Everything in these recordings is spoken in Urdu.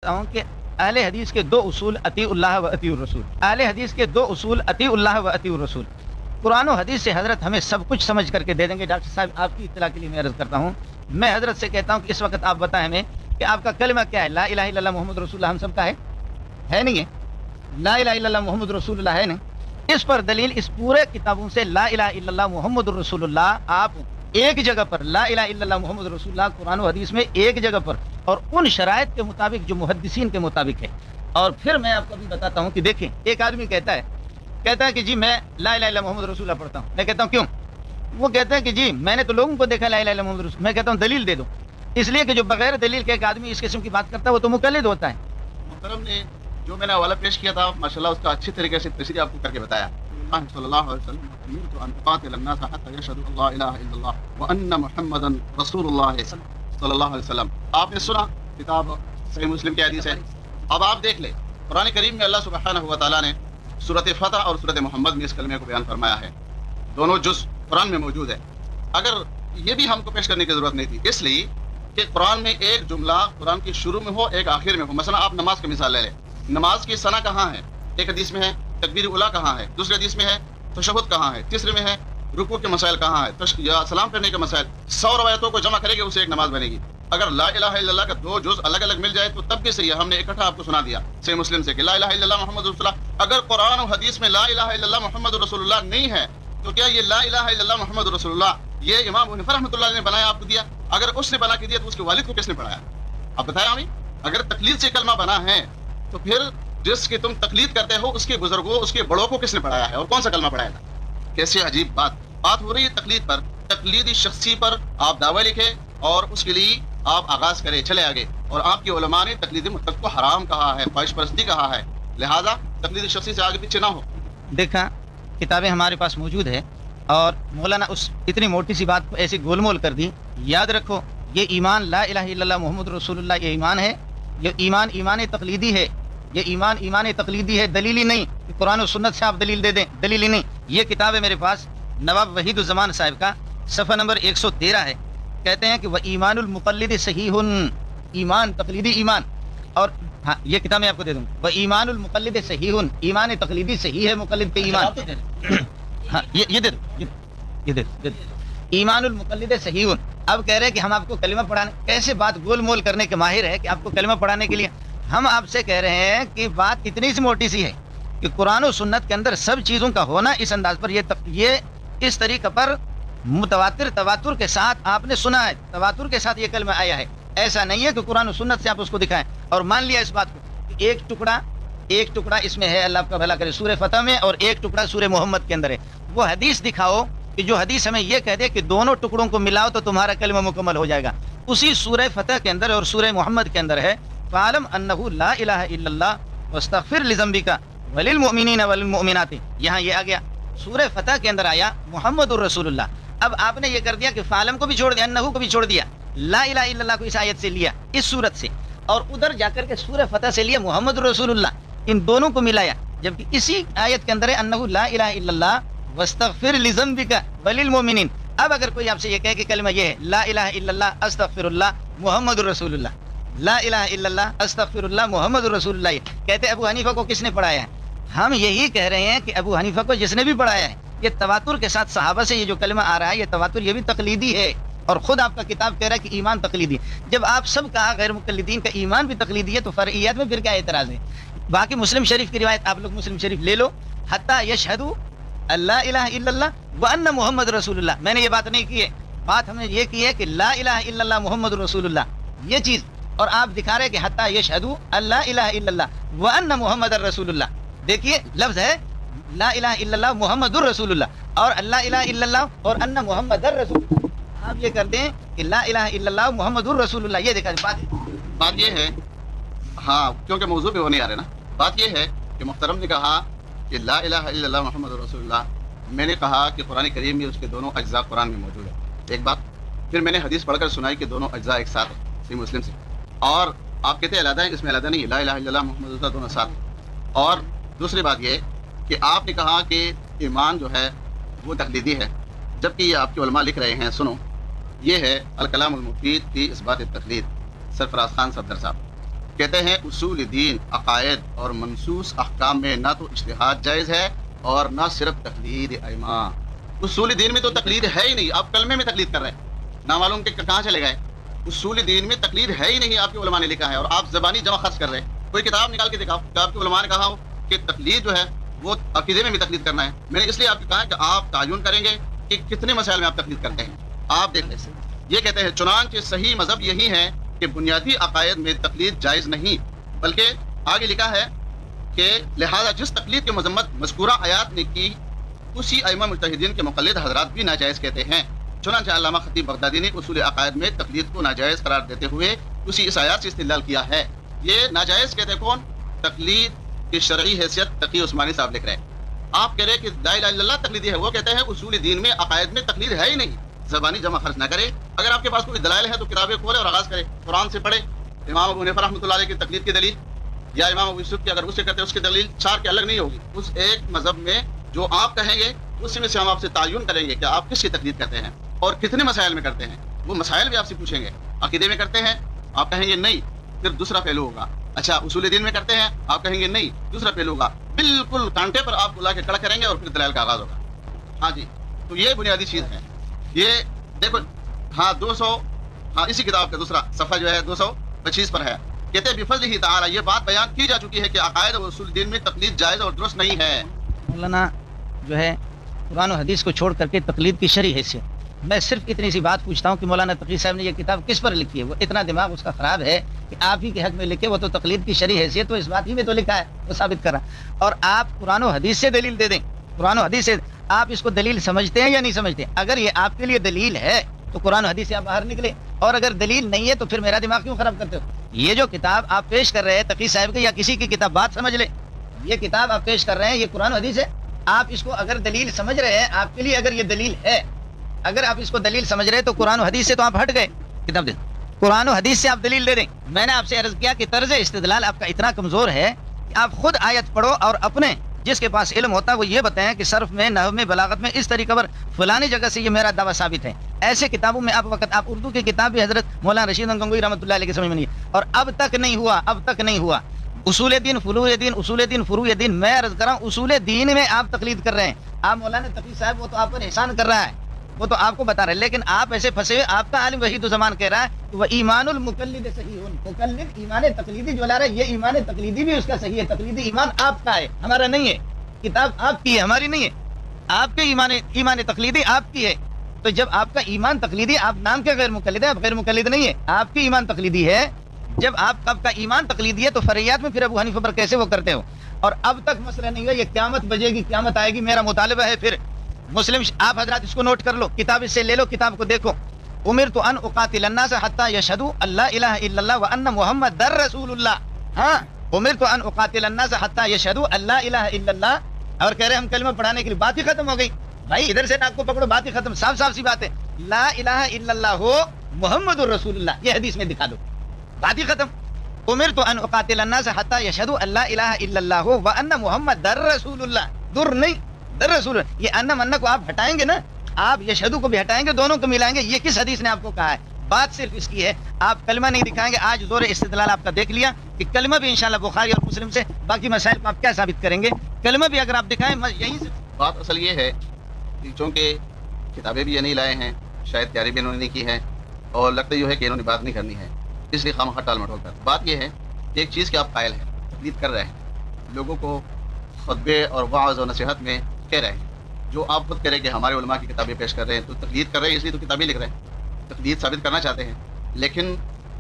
ہوں کہ اہل حدیث کے دو اصول اطیع اللہ و اطیع الرسول. اہل حدیث کے دو اصول اطیع اللہ و اطیع الرسول. قرآن و حدیث سے حضرت ہمیں سب کچھ سمجھ کر کے دے دیں گے. ڈاکٹر صاحب آپ کی اطلاع کے لیے میں عرض کرتا ہوں, میں حضرت سے کہتا ہوں کہ اس وقت آپ بتائیں ہمیں کہ آپ کا کلمہ کیا ہے. لا الہ الا اللہ محمد رسول اللہ ہم سب کا ہے نہیں ہے؟ لا الہ الا اللہ محمد رسول اللہ ہے نہیں؟ اس پر دلیل اس پورے کتابوں سے لا الہ الا اللہ محمد رسول اللہ آپ ایک جگہ پر, لا الہ الا اللہ محمد رسول اللہ قرآن و حدیث میں ایک جگہ پر اور ان شرائط کے مطابق جو محدثین کے مطابق ہے. اور پھر میں آپ کو بھی بتاتا ہوں کہ دیکھیں, ایک آدمی کہتا ہے کہ جی میں لا الہ الا محمد رسول اللہ پڑھتا ہوں. میں کہتا ہوں کیوں؟ وہ کہتے ہیں کہ جی میں نے تو لوگوں کو دیکھا لا الہ الا محمد رسول. میں کہتا ہوں دلیل دے دو. اس لیے کہ جو بغیر دلیل کے ایک آدمی اس قسم کی بات کرتا ہے وہ تو مقلد ہوتا ہے. محترم نے جو میں نے حوالہ پیش کیا تھا ماشاءاللہ اس کا اچھی طریقے سے تشریح آپ کو کر کے بتایا. صلی اللہ علیہ وسلم امرت ان اقاتل الناس حتى يشهدوا ان لا اله الا الله وان محمدا رسول اللہ صلی اللہ علیہ وسلم. آپ نے سنا کتاب صحیح مسلم کی حدیث ہے. اب آپ دیکھ لیں قرآن کریم میں اللہ سبحانہ و تعالیٰ نے سورۃ فتح اور سورۃ محمد میں اس کلمے کو بیان فرمایا ہے. دونوں جز قرآن میں موجود ہے. اگر یہ بھی ہم کو پیش کرنے کی ضرورت نہیں تھی, اس لیے کہ قرآن میں ایک جملہ قرآن کی شروع میں ہو ایک آخر میں ہو. مثلا آپ نماز کا مثال لے لیں. نماز کی ثنا کہاں ہے؟ ایک حدیث میں ہے. تکبیر اولیٰ کہاں ہے؟ دوسرے حدیث میں ہے. تشہد کہاں ہے؟ تیسرے میں ہے. رکوع کے مسائل کہاں ہے؟ یا سلام پھیرنے کے مسائل. 100 روایتوں کو جمع کرے گی اسے ایک نماز بنے گی. اگر لا الہ الا اللہ کا دو جز الگ الگ مل جائے تو تب بھی صحیح ہے. ہم نے اکٹھا آپ کو سنا دیا صحیح مسلم سے کہ لا الہ الا اللہ محمد رسول اللہ. اگر قرآن و حدیث میں لا الہ الا اللہ محمد رسول اللہ نہیں ہے تو کیا یہ لا الہ الا اللہ محمد رسول اللہ یہ امام ابو حنیفہ رحمۃ اللہ علیہ نے بنایا آپ کو دیا؟ اگر اس نے بنا کے دیا تو اس کے والد کو کس نے پڑھایا؟ آپ بتایا ہمیں. اگر تقلید سے کلمہ بنا ہے تو پھر جس کی تم تقلید کرتے ہو اس کے بزرگوں اس کے بڑوں کو کس نے پڑھایا ہے اور کون سا کلمہ پڑھایا تھا؟ کیسے عجیب بات ہو رہی ہے تقلید پر. تقلیدی شخصی پر آپ دعویٰ لکھے اور اس کے لیے آپ آغاز کرے چلے آگے. اور آپ کے علماء نے تقلیدی مطلق کو حرام کہا ہے, خواہش پرستی کہا ہے. لہذا تقلیدی شخصی سے آگے پیچھے نہ ہو. دیکھا کتابیں ہمارے پاس موجود ہے اور مولانا اس اتنی موٹی سی بات کو ایسی گول مول کر دی. یاد رکھو یہ ایمان لا الہ الا اللہ محمد رسول اللہ یہ ایمان ہے. یہ ایمان تقلیدی ہے. یہ ایمان تقلیدی ہے, دلیلی نہیں کہ قرآن و سنت سے آپ دلیل دے دیں, دلیلی نہیں. یہ کتاب ہے میرے پاس نواب وحید الزمان صاحب کا, صفحہ نمبر 113 ہے. کہتے ہیں کہ وہ ایمان المقلد صحیح, ایمان تقلیدی ایمان. اور ہاں یہ کتاب میں آپ کو دے دوں. وہ ایمان المقلد صحیح, ایمان تقلیدی صحیح ہے مقلد کے ایمان. ہاں یہ دے دو, یہ دے دو. ایمان المقلد صحیح. اب کہہ رہے ہیں کہ ہم آپ کو کلمہ پڑھانے, کیسے بات گول مول کرنے کے ماہر ہے کہ آپ کو کلمہ پڑھانے کے لیے ہم آپ سے کہہ رہے ہیں کہ بات اتنی سی موٹی سی ہے کہ قرآن و سنت کے اندر سب چیزوں کا ہونا اس انداز پر یہ اس طریقہ پر تواتر کے ساتھ آپ نے سنا ہے, تواتر کے ساتھ یہ کلمہ آیا ہے. ایسا نہیں ہے کہ قرآن و سنت سے آپ اس کو دکھائیں اور مان لیا اس بات کو کہ ایک ٹکڑا اس میں ہے, اللہ کا بھلا کرے, سورہ فتح میں, اور ایک ٹکڑا سورہ محمد کے اندر ہے. وہ حدیث دکھاؤ کہ جو حدیث ہمیں یہ کہہ دے کہ دونوں ٹکڑوں کو ملاؤ تو تمہارا کلمہ مکمل ہو جائے گا. اسی سورہ فتح کے اندر اور سورہ محمد کے اندر ہے فَعَلَمْ أَنَّهُ لَا إِلَهَ إِلَّا اللَّهُ وَاسْتَغْفِرْ لِذَنبِكَ وَلِلْمُؤْمِنِينَ وَلِلْمُؤْمِنَاتِ. یہاں یہ آ گیا. سورہ فتح کے اندر آیا محمد الرسول اللہ. اب آپ نے یہ کر دیا کہ فعلم کو بھی چھوڑ دیا, انہو کو بھی چھوڑ دیا, لا الہ الا اللہ کو اس آیت سے لیا, اس صورت سے, اور ادھر جا کر کے سورہ فتح سے لیا محمد الرسول اللہ. ان دونوں کو ملایا, جبکہ اسی آیت کے اندر ہے انہو لا الہ الا اللہ واستغفر لذنبک وللمؤمنین. اب اگر کوئی آپ سے یہ کہے کہ کلمہ یہ ہے لا الہ الا اللہ استغفر اللہ محمد الرسول اللہ, لا الہ الا اللہ استغفر اللہ محمد الرسول اللہ, کہتے ابو حنیفہ کو کس نے پڑھایا ہے؟ ہم یہی کہہ رہے ہیں کہ ابو حنیفہ کو جس نے بھی پڑھایا ہے, یہ تواتر کے ساتھ صحابہ سے یہ جو کلمہ آ رہا ہے یہ تواتر یہ بھی تقلیدی ہے. اور خود آپ کا کتاب کہہ رہا ہے کہ ایمان تقلیدی. جب آپ سب کہا غیر مقلدین کا ایمان بھی تقلیدی ہے تو فرعیات میں پھر کیا اعتراض ہے؟ باقی مسلم شریف کی روایت آپ لوگ مسلم شریف لے لو, حتیٰ یشہدوا اللہ الہ الا اللہ وان محمد رسول اللہ. میں نے یہ بات نہیں کی ہے, بات ہم نے یہ کی ہے کہ لا الہ الا اللہ محمد رسول اللہ یہ چیز, اور آپ دکھا رہے کہ حتیٰ یشہدوا اللہ الہ الا اللہ وان محمد رسول اللہ. دیکھیے لفظ ہے لا الہ الا اللہ محمد الرسول اللہ اور اللہ الہ الا اللہ اور ان محمد الرسول اللہ. آپ یہ کر دیں کہ لا الہ الا اللہ محمد الرسول اللہ. یہ دیکھا بات یہ ہے, ہاں کیونکہ موضوع پہ وہ نہیں آ رہے نا. بات یہ ہے کہ محترم نے کہا کہ لا الہ الا اللہ محمد رسول اللہ. میں نے کہا کہ قرآن کریم میں اس کے دونوں اجزاء قرآن میں موجود ہے, ایک بات. پھر میں نے حدیث پڑھ کر سنائی کہ دونوں اجزاء ایک ساتھ ہیں صحیح مسلم سے, اور آپ کہتے ہیں علیحدہ ہے, اس میں علیحدہ نہیں, لا الہ الا اللہ محمد رسول اللہ دونوں ساتھ. اور دوسری بات یہ کہ آپ نے کہا کہ ایمان جو ہے وہ تقلیدی ہے, جبکہ یہ آپ کے علماء لکھ رہے ہیں. سنو, یہ ہے الکلام المفید فی اثبات التقلید, سرفراز خان صفدر صاحب. کہتے ہیں اصول دین، عقائد اور منصوص احکام میں نہ تو اجتہاد جائز ہے اور نہ صرف تقلید ائمہ۔ اصول دین میں تو تقلید ہے ہی نہیں، آپ کلمے میں تقلید کر رہے ہیں، نہ معلوم کہ کہاں چلے گئے۔ اصول دین میں تقلید ہے ہی نہیں، آپ کے علماء نے لکھا ہے، اور آپ زبانی جمع خرچ کر رہے ہیں۔ کوئی کتاب نکال کے دکھاؤ کہ آپ کے علماء نے کہا ہو کہ تقلید جو ہے وہ عقیدے میں بھی تقلید کرنا ہے۔ میں نے اس لیے آپ کو کہا کہ آپ تعین کریں گے کہ کتنے مسائل میں آپ تقلید کرتے ہیں۔ آپ دیکھ لیں، یہ کہتے ہیں چنانچہ صحیح مذہب یہی ہے کہ بنیادی عقائد میں تقلید جائز نہیں، بلکہ آگے لکھا ہے کہ لہذا جس تقلید کی مذمت مذکورہ آیات نے کی اسی ائمہ مجتہدین کے مقلد حضرات بھی ناجائز کہتے ہیں۔ چنانچہ علامہ خطیب بغدادی نے اصول عقائد میں تقلید کو ناجائز قرار دیتے ہوئے اسی اس آیات سے استدلال کیا ہے۔ یہ ناجائز کہتے ہیں کون؟ تقلید کی شرعی حیثیت تقی عثمانی صاحب لکھ رہے ہیں۔ آپ کہہ رہے ہیں کہ لا الہ الا اللہ تقلیدی ہے، وہ کہتے ہیں اصول دین میں عقائد میں تقلید ہے ہی نہیں۔ زبانی جمع خرچ نہ کرے، اگر آپ کے پاس کوئی دلائل ہے تو کتابیں کھولے اور آغاز کرے، قرآن سے پڑھے، امام ابو حنیفہ رحمۃ اللہ علیہ کی تقلید کی دلیل یا امام ابو یوسف کی اگر اس سے کرتے ہیں اس کی دلیل چار کے الگ نہیں ہوگی۔ اس ایک مذہب میں جو آپ کہیں گے اس میں سے ہم آپ سے تعین کریں گے کہ آپ کس کی تقلید کرتے ہیں اور کتنے مسائل میں کرتے ہیں۔ وہ مسائل بھی آپ سے پوچھیں گے، عقیدے میں کرتے ہیں آپ کہیں گے نہیں، پھر دوسرا پہلو ہوگا۔ اچھا اصول دین میں کرتے ہیں آپ کہیں گے نہیں، دوسرا پہلو ہوگا۔ بالکل کانٹے پر آپ بلا کے کھڑا کریں گے اور پھر دلائل کا آغاز ہوگا۔ ہاں جی، تو یہ بنیادی چیز ہے۔ یہ دیکھو، ہاں 200، ہاں اسی کتاب کا دوسرا صفحہ جو ہے 225 پر ہے، کہتے ہیں بفضلہ تعالی یہ بات بیان کی جا چکی ہے کہ عقائد و اصول دین میں تقلید جائز اور درست نہیں ہے۔ مولانا جو ہے قرآن و حدیث کو چھوڑ کر کے تقلید کی شرعی حیثیت، میں صرف اتنی سی بات پوچھتا ہوں کہ مولانا تقی صاحب نے یہ کتاب کس پر لکھی ہے؟ وہ اتنا دماغ اس کا خراب ہے کہ آپ ہی کے حق میں لکھے، وہ تو تقلید کی شرعی حیثیت تو اس بات ہی میں تو لکھا ہے، وہ ثابت کرا، اور آپ قرآن و حدیث سے دلیل دے دیں۔ قرآن و حدیث سے آپ اس کو دلیل سمجھتے ہیں یا نہیں سمجھتے؟ اگر یہ آپ کے لیے دلیل ہے تو قرآن و حدیث سے آپ باہر نکلے، اور اگر دلیل نہیں ہے تو پھر میرا دماغ کیوں خراب کرتے ہو؟ یہ جو کتاب آپ پیش کر رہے ہیں تقی صاحب کی یا کسی کی کتاب، بات سمجھ لیں، یہ کتاب آپ پیش کر رہے ہیں یہ قرآن و حدیث ہے، آپ اس کو اگر دلیل سمجھ رہے ہیں، آپ کے لیے اگر یہ دلیل ہے، اگر آپ اس کو دلیل سمجھ رہے ہیں تو قرآن و حدیث سے تو آپ ہٹ گئے، کتاب دیں، قرآن و حدیث سے آپ دلیل دے دیں۔ میں نے آپ سے عرض کیا کہ طرز استدلال آپ کا اتنا کمزور ہے کہ آپ خود آیت پڑھو اور اپنے جس کے پاس علم ہوتا ہے وہ یہ بتائیں کہ صرف میں، نحو میں، بلاغت میں اس طریقے پر فلانی جگہ سے یہ میرا دعویٰ ثابت ہے۔ ایسے کتابوں میں آپ اردو کی کتاب بھی حضرت مولانا رشید گنگوئی رحمۃ اللہ علیہ کے سمجھ میں نہیں ہے، اور اب تک نہیں ہوا۔ اصول دین، فروع دین، اصول دین، فروع دین، میں عرض کر رہا ہوں اصول دین میں آپ تقلید کر رہے ہیں۔ آپ مولانا تقی صاحب وہ تو آپ پر احسان کر رہا ہے، وہ تو آپ کو بتا رہے ہیں، لیکن آپ ایسے پھنسے ہوئے، آپ کا عالم وحید الزمان کہہ رہا ہے کہ وہ ایمان المقلد صحیح، مقلد ایمان تقلیدی جو لا رہا ہے، یہ ایمان تقلیدی بھی اس کا صحیح ہے، تقلیدی ایمان آپ کا ہے، ہمارا نہیں ہے، کتاب آپ کی ہے، ہماری نہیں ہے، آپ کے ایمان تقلیدی آپ کی ہے۔ تو جب آپ کا ایمان تقلیدی، آپ نام کے غیر مقلد ہیں، آپ غیر مقلد نہیں ہے، آپ کی ایمان تقلیدی ہے۔ جب آپ کا ایمان تقلیدی ہے تو فریات میں پھر ابو حنیفہ پر کیسے وہ کرتے ہو؟ اور اب تک مسئلہ نہیں ہوا، یہ قیامت بجے گی، قیامت آئے گی، میرا مطالبہ ہے پھر مسلم، آپ حضرات اس کو نوٹ کر لو، کتاب اس سے لے لو، کتاب کو دیکھو، امرت ان اقاتل الناس حتی یشہدوا اللہ الہ الا اللہ وان محمد رسول اللہ۔ ہاں، امرت ان اقاتل الناس حتی یشہدوا اللہ الہ الا اللہ، اور کہہ رہے ہم کلمہ پڑھانے کے لیے، بات ہی ختم ہو گئی بھائی، ادھر سے ناک کو پکڑو، بات ہی ختم، صاف سی بات ہے، لا الہ الا اللہ ہو محمد الرسول اللہ، یہ حدیث میں دکھا دو، بات ہی ختم۔ امرت ان اقاتل الناس حتی یشہدوا اللہ الہ الا اللہ وان محمد رسول اللہ، در نہیں، در رسول اللہ، یہ ان من کو آپ ہٹائیں گے نا، آپ یشہدو کو بھی ہٹائیں گے، دونوں کو ملائیں گے، یہ کس حدیث نے آپ کو کہا ہے؟ بات صرف اس کی ہے، آپ کلمہ نہیں دکھائیں گے۔ آج زور استدلال آپ کا دیکھ لیا کہ کلمہ بھی انشاءاللہ بخاری اور مسلم سے، باقی مسائل کو آپ کیا ثابت کریں گے؟ کلمہ بھی اگر آپ دکھائیں یہیں سے۔ بات اصل یہ ہے کہ چونکہ کتابیں بھی یہ نہیں لائے ہیں، شاید تیاری بھی انہوں نے نہیں کی ہے، اور لگتا یہ ہے کہ انہوں نے بات نہیں کرنی ہے، اس لیے خواہ ٹال مٹول کر۔ بات یہ ہے کہ ایک چیز کہ آپ قائل ہیں، تقلید کر رہے ہیں، لوگوں کو خطبے اور وعظ و نصیحت میں کہہ رہے ہیں، جو آپ خود کہہ رہے ہیں کہ ہمارے علماء کی کتابیں پیش کر رہے ہیں، تو تقلید کر رہے ہیں، اس لیے تو کتابیں لکھ رہے ہیں، تقلید ثابت کرنا چاہتے ہیں، لیکن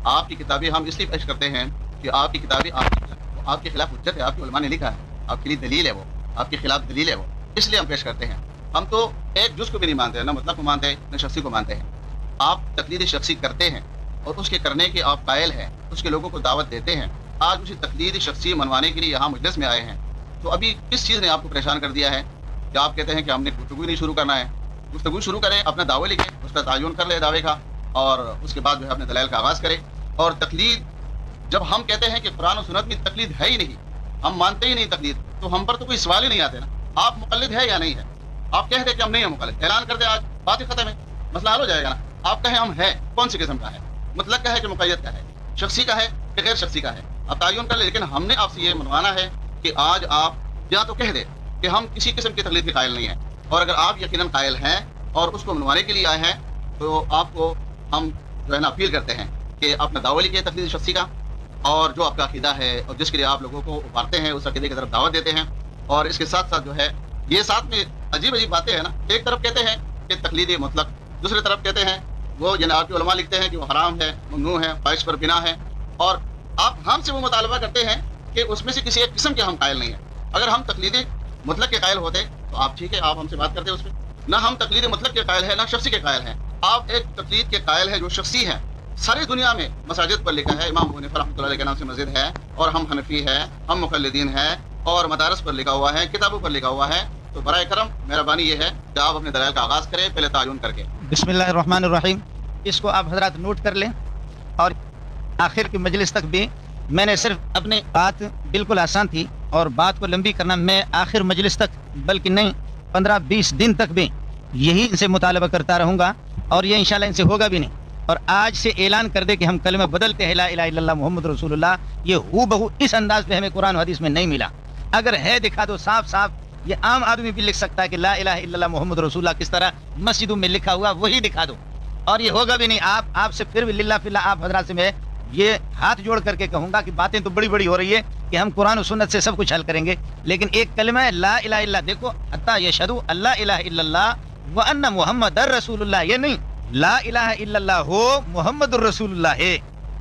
آپ کی کتابیں ہم اس لیے پیش کرتے ہیں کہ آپ کی کتابیں آپ کے خلاف حجت ہے، آپ کے علماء نے لکھا ہے، آپ کے لیے دلیل ہے، وہ آپ کے خلاف دلیل ہے، وہ اس لیے ہم پیش کرتے ہیں۔ ہم تو ایک جز کو بھی نہیں مانتے ہیں، نہ مطلب کو مانتے ہیں، نہ شخصی کو مانتے ہیں۔ آپ تقلید شخصی کرتے ہیں اور اس کے کرنے کے آپ قائل ہیں، اس کے لوگوں کو دعوت دیتے ہیں، آج اسی تقلید شخصی منوانے کے لیے یہاں مجلس میں آئے ہیں، تو ابھی کس چیز نے آپ کو پریشان کر دیا ہے کہ آپ کہتے ہیں کہ ہم نے گفتگو نہیں شروع کرنا ہے؟ گفتگو شروع کریں، اپنا دعوے لکھیں، اس کا تعین کر لے دعوے کا، اور اس کے بعد جو ہے اپنے دلائل کا آغاز کریں۔ اور تقلید، جب ہم کہتے ہیں کہ قرآن و سنت میں تقلید ہے ہی نہیں، ہم مانتے ہی نہیں تقلید، تو ہم پر تو کوئی سوال ہی نہیں آتے نا، آپ مقلد ہے یا نہیں ہے؟ آپ کہہ دیں کہ ہم نہیں ہیں مقلد، اعلان کر دیں، آج بات ہی ختم ہے، مسئلہ حل ہو جائے گا نا۔ آپ کہیں ہم ہیں، کون سی قسم کا ہے؟ مطلق کا ہے کہ مقید کا ہے؟ شخصی کا ہے کہ غیر شخصی کا ہے؟ آپ تعین کر لیں، لیکن ہم نے آپ سے یہ منوانا ہے کہ آج آپ یا تو کہہ دیں کہ ہم کسی قسم کی تقلید کے قائل نہیں ہیں، اور اگر آپ یقیناً قائل ہیں اور اس کو منوانے کے لیے آئے ہیں تو آپ کو ہم جو ہے نا اپیل کرتے ہیں کہ اپنا دعوی لکھیے تقلید شخصی کا، اور جو آپ کا عقیدہ ہے اور جس کے لیے آپ لوگوں کو ابھارتے ہیں اس عقیدے کی طرف دعوت دیتے ہیں. اور اس کے ساتھ ساتھ جو ہے یہ ساتھ میں عجیب عجیب باتیں ہیں نا، ایک طرف کہتے ہیں کہ تقلید مطلق، دوسری طرف کہتے ہیں وہ جناب کے علماء لکھتے ہیں کہ وہ حرام ہے، ممنوع ہے، خواہش پر بنا ہے، اور آپ ہم سے وہ مطالبہ کرتے ہیں کہ اس میں سے کسی ایک قسم کے ہم قائل نہیں ہیں. اگر ہم تقلید مطلق کے قائل ہوتے تو آپ ٹھیک ہے، آپ ہم سے بات کرتے اس پہ. نہ ہم تقلید مطلق کے قائل ہیں نہ شخصی کے قائل ہیں. آپ ایک تقلید کے قائل ہیں جو شخصی ہے. ساری دنیا میں مساجد پر لکھا ہے، امام ابو حنیفہ رحمۃ اللہ علیہ کے نام سے مسجد ہے، اور ہم حنفی ہیں، ہم مقلدین ہیں، اور مدارس پر لکھا ہوا ہے، کتابوں پر لکھا ہوا ہے. تو برائے کرم مہربانی یہ ہے کہ آپ اپنے دلائل کا آغاز کریں، پہلے تعین کر کے. بسم اللہ الرحمن الرحیم. اس کو آپ حضرات نوٹ کر لیں، اور آخر کی مجلس تک بھی میں نے صرف اپنی بات بالکل آسان تھی اور بات کو لمبی کرنا، میں آخر مجلس تک بلکہ نہیں 15-20 دن تک بھی یہی ان سے مطالبہ کرتا رہوں گا، اور یہ انشاءاللہ ان سے ہوگا بھی نہیں. اور آج سے اعلان کر دے کہ ہم کلمہ بدلتے ہیں لا الہ الا اللہ محمد رسول اللہ، یہ ہو بہو اس انداز پہ ہمیں قرآن و حدیث میں نہیں ملا. اگر ہے دکھا دو صاف صاف، یہ عام آدمی بھی لکھ سکتا ہے کہ لا الہ الا اللہ محمد رسول اللہ کس طرح مسجدوں میں لکھا ہوا، وہی دکھا دو. اور یہ ہوگا بھی نہیں. آپ سے پھر بھی للہ فی اللہ آپ حضرات سے میں یہ ہاتھ جوڑ کر کے کہوں گا کہ باتیں تو بڑی بڑی ہو رہی ہے کہ ہم قرآن و سنت سے سب کچھ حل کریں گے، لیکن ایک کلمہ ہے لا الہ الا اللہ. دیکھو حتی یشہدوا اللہ الہ الا اللہ وان محمد رسول اللہ، یہ نہیں لا الہ الا اللہ ہو محمد الرسول اللہ ہے،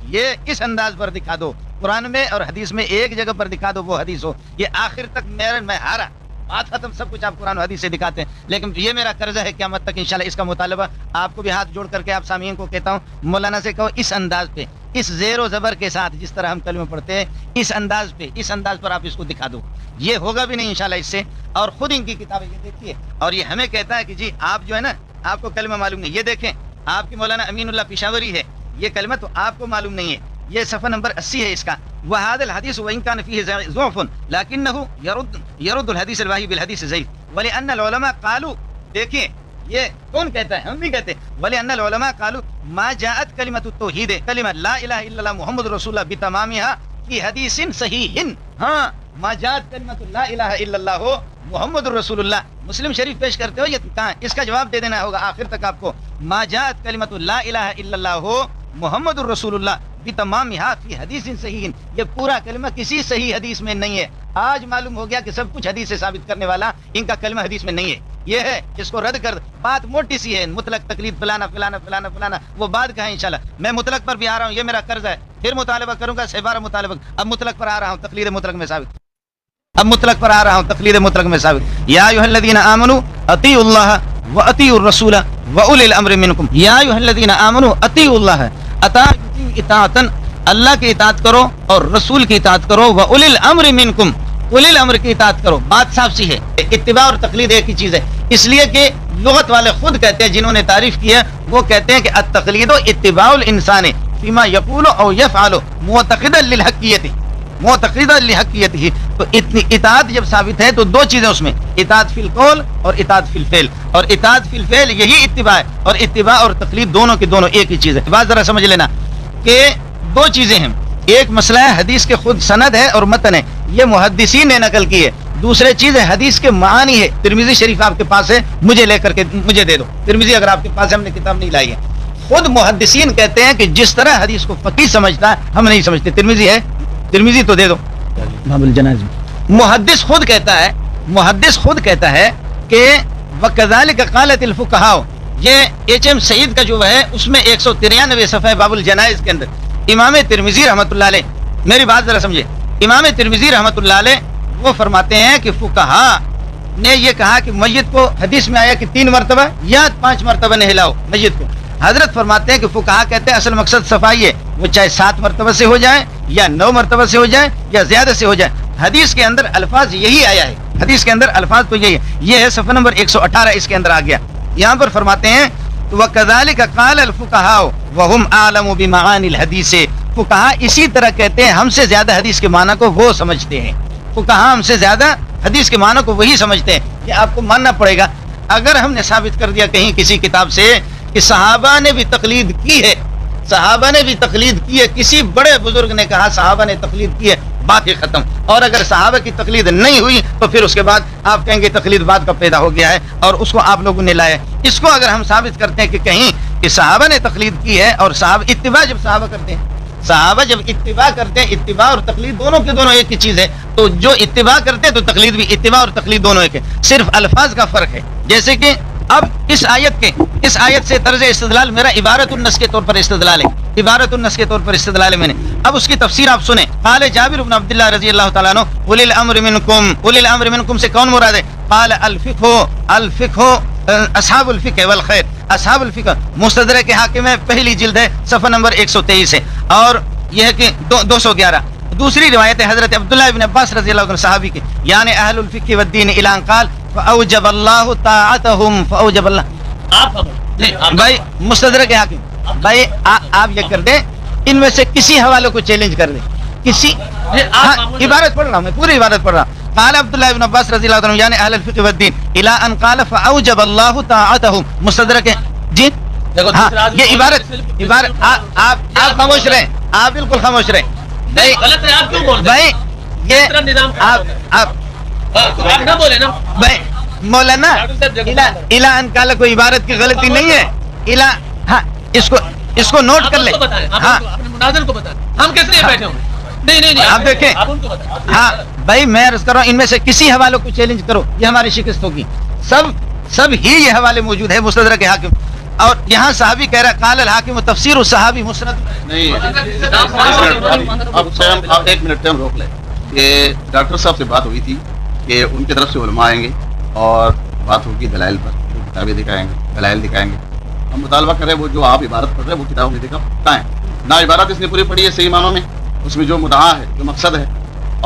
یہ اس انداز پر دکھا دو. قرآن میں اور حدیث میں ایک جگہ پر دکھا دو، وہ حدیث ہو. یہ آخر تک میں ہارا، بات ختم، سب کچھ آپ قرآن و حدیث سے دکھاتے ہیں. لیکن یہ میرا قرضہ ہے قیامت تک انشاءاللہ اس کا مطالبہ آپ کو بھی ہاتھ جوڑ کر کے آپ سامعین کو کہتا ہوں، مولانا سے کہو اس انداز پہ، اس زیر و زبر کے ساتھ جس طرح ہم کلمہ پڑھتے ہیں، اس انداز پہ، اس انداز پر آپ اس کو دکھا دو. یہ ہوگا بھی نہیں انشاءاللہ اس سے. اور خود ان کی کتابیں یہ دیکھیے، اور یہ ہمیں کہتا ہے کہ جی آپ جو ہے نا آپ کو کلمہ معلوم نہیں. یہ دیکھیں آپ کی مولانا امین اللہ پشاوری ہے، یہ کلمہ تو آپ کو معلوم نہیں ہے. یہ صفحہ نمبر 80 ہے اس کا. وهذا الحديث وان كان فيه ضعف لكنه يرد الحديث الواهي بالحديث الضعيف ولان العلماء قالوا، دیکھیں یہ کون کہتا ہے، ہم نہیں کہتے. ولان العلماء قالوا ما جاءت كلمه التوحید کلمہ لا الہ الا اللہ محمد رسول اللہ بتمامها في حدیث صحیح. ہاں ما جاءت کلمہ لا الہ الا اللہ محمد رسول اللہ، مسلم شریف پیش کرتے ہو، یہ کہاں؟ اس کا جواب دے دینا ہوگا آخر تک آپ کو. ما جاءت کلمۃ لا الہ الا اللہ محمد الرسول اللہ بتمامها فی حدیث صحیح، یہ پورا کلمہ کسی صحیح حدیث میں نہیں ہے. آج معلوم ہو گیا کہ سب کچھ حدیث سے ثابت کرنے والا ان کا کلمہ حدیث میں نہیں ہے. یہ ہے اس کو رد کر. بات موٹی سی ہے، مطلق تقلید فلانا فلانا فلانا فلانا، وہ بعد کا ہے انشاءاللہ. میں مطلق پر بھی آ رہا ہوں، یہ میرا قرض ہے، پھر مطالبہ کروں گا 12 مطالبہ. اب مطلق پر آ رہا ہوں، تقلید مطلق میں ثابت. اب مطلق پر آ رہا ہوں، تقلید مطلق میں ثابت. یا ایھا الذین آمنوا اطیعوا اللہ واطیعوا الرسول واولی الامر منکم. یا ایھا الذین آمنوا اطیعوا اللہ، اطاعتن اللہ کی اطاعت کرو اور رسول کی اطاعت کرو، واولی الامر منکم، اولی الامر کی اطاعت کرو. بات صاف سی ہے. اتباع اور تقلید ایک ہی چیز ہے، اس لیے کہ لغت والے خود کہتے ہیں، جنہوں نے تعریف کی ہے وہ کہتے ہیں کہ التقلید اتباع الانسان فيما يقول او يفعل معتقدا للحقیت، معتقدا للحقیت ہی. تو اتنی اطاعت جب ثابت ہے تو دو چیزیں اس میں، اطاعت فی القول اور اطاعت فی الفعل. اور اطاعت فی الفعل یہی اتباع ہے، اور اتباع اور تقلید دونوں کے دونوں ایک ہی چیز ہے. بات ذرا سمجھ لینا کہ دو چیزیں ہیں. ایک مسئلہ ہے حدیث کے خود سند ہے اور متن ہے، یہ محدثین نے نقل کی ہے. دوسرے چیز ہے حدیث کے معانی ہے. ترمذی شریف آپ کے پاس ہے، مجھے لے کر کے مجھے دے دو. ترمذی اگر آپ کے پاس ہے، ہم نے کتاب نہیں لائی ہے. خود محدثین کہتے ہیں کہ جس طرح حدیث کو فقیہ سمجھتا ہے ہم نہیں سمجھتے. ترمذی ہے، ترمذی تو دے دو. باب الجنائز محدث خود کہتا ہے، محدث خود کہتا ہے کہ وکذالک قالت الفقہاء. یہ ایچ ایم سعید کا جو ہے اس میں 193 صفحہ باب الجنائز کے اندر امام ترمذی رحمۃ اللہ علیہ، میری بات ذرا سمجھے، امام ترمذی رحمۃ اللہ علیہ وہ فرماتے ہیں کہ فقہاء نے یہ کہا کہ میت کو حدیث میں آیا کہ 3 مرتبہ یا 5 مرتبہ نہلاؤ میت کو. حضرت فرماتے ہیں کہ فقہاء کہتے ہیں اصل مقصد صفائی ہے، وہ چاہے 7 مرتبہ سے ہو جائے یا 9 مرتبہ سے ہو جائے یا زیادہ سے ہو جائے. حدیث کے اندر الفاظ یہی آیا ہے، حدیث کے اندر الفاظ تو یہی ہے. یہ ہے صفحہ نمبر 118 اس کے اندر آ گیا. یہاں پر فرماتے ہیں وَكَذَلِكَ قَالَ الْفُقَهَاءُ وَهُمْ أَعْلَمُ بِمَعَانِ الْحَدِيثِ. فقہاء اسی طرح کہتے ہیں، ہم سے زیادہ حدیث کے معنی کو وہ سمجھتے ہیں. فقہاء ہم سے زیادہ حدیث کے معنی کو وہی سمجھتے ہیں. یہ آپ کو ماننا پڑے گا. اگر ہم نے ثابت کر دیا کہیں کسی کتاب سے کہ صحابہ نے بھی تقلید کی ہے، صحابہ نے بھی تقلید کی ہے، کسی بڑے بزرگ نے کہا صحابہ نے تقلید کی ہے، بات ہی ختم. اور اگر صحابہ کی تقلید نہیں ہوئی تو پھر اس کے بعد آپ کہیں گے تقلید بعد کا پیدا ہو گیا ہے اور اس کو آپ لوگوں نے لایا. اس کو اگر ہم ثابت کرتے ہیں کہ کہیں کہ صحابہ نے تقلید کی ہے، اور صحابہ اتباع جب صحابہ کرتے ہیں، صحابہ جب اتباع کرتے ہیں، اتباع اور تقلید دونوں کے دونوں ایک ہی چیز ہے، تو جو اتباع کرتے ہیں تو تقلید بھی، اتباع اور تقلید دونوں ایک ہے، صرف الفاظ کا فرق ہے. جیسے کہ اب اس آیت سے طرز استدلال میرا عبارت النص کے طور پر استدلال ہے، عبارت النص کے طور پر استدلال ہے میں نے. اب اس کی تفسیر آپ سنیں. قال جابر بن عبد اللہ رضی اللہ تعالیٰ عنہ اولی الامر منکم، اولی الامر منکم سے کون مراد ہے؟ قال الفقہ اصحاب الفقہ والخیر، اصحاب الفقہ. مستدرک حاکم ہے، پہلی جلد ہے، صفحہ نمبر 123 ہے، اور یہ ہے کہ 211. دوسری روایت ہے حضرت عبداللہ ابن عباس رضی اللہ عنہ صحابی کی، یعنی اہل الفقہ والدین الی ان قال فاوجب اللہ طاعتهم، فاوجب اللہ. آپ بھائی مستدرک حاکم، بھائی آپ یہ کر دیں، ان میں سے کسی حوالے کو چیلنج کر دیں، کسی. ہاں عبارت پڑھ رہا ہوں میں، پوری عبارت پڑھ رہا ہوں. قال عبداللہ ابن عباس رضی اللہ عنہ یعنی اہل الفقہ والدین الی ان قال فاوجب اللہ طاعتهم. مستدرک ہے جی. ہاں یہ عبارت آپ خاموش رہیں، آپ بالکل خاموش رہیں. بھائی غلط ہے، آپ کیوں بول رہے ہیں؟ بھائی یہ نظام آپ نہ بولے نا بھائی. مولانا الا ان قال کوئی عبارت کی غلطی نہیں ہے. الا ہاں اس کو نوٹ کر لیں. ہاں اپنے مناظر کو بتائیں، ہم کس لیے بیٹھے ہوں؟ نہیں آپ دیکھیں. ہاں بھائی میں عرض کر رہا ہوں، ان میں سے کسی حوالے کو چیلنج کرو، یہ ہماری شکست ہوگی. سب ہی یہ حوالے موجود ہے مستدرک حاکم. اور یہاں صحابی کہہ رہا ہے قال الحاکم و تفسیر الصحابی مسند. نہیں اب ایک منٹ ہم روک لیں. یہ ڈاکٹر صاحب سے بات ہوئی تھی کہ ان کی طرف سے علماء آئیں گے اور بات ہوگی دلائل پر، کتابیں دکھائیں گے، دلائل دکھائیں گے. ہم مطالبہ کر رہے ہیں وہ جو آپ عبارت پڑھ رہے ہیں وہ کتابوں میں دکھائیں. نہ عبارت اس نے پوری پڑھی ہے صحیح معنوں میں، اس میں جو مدعا ہے، جو مقصد ہے،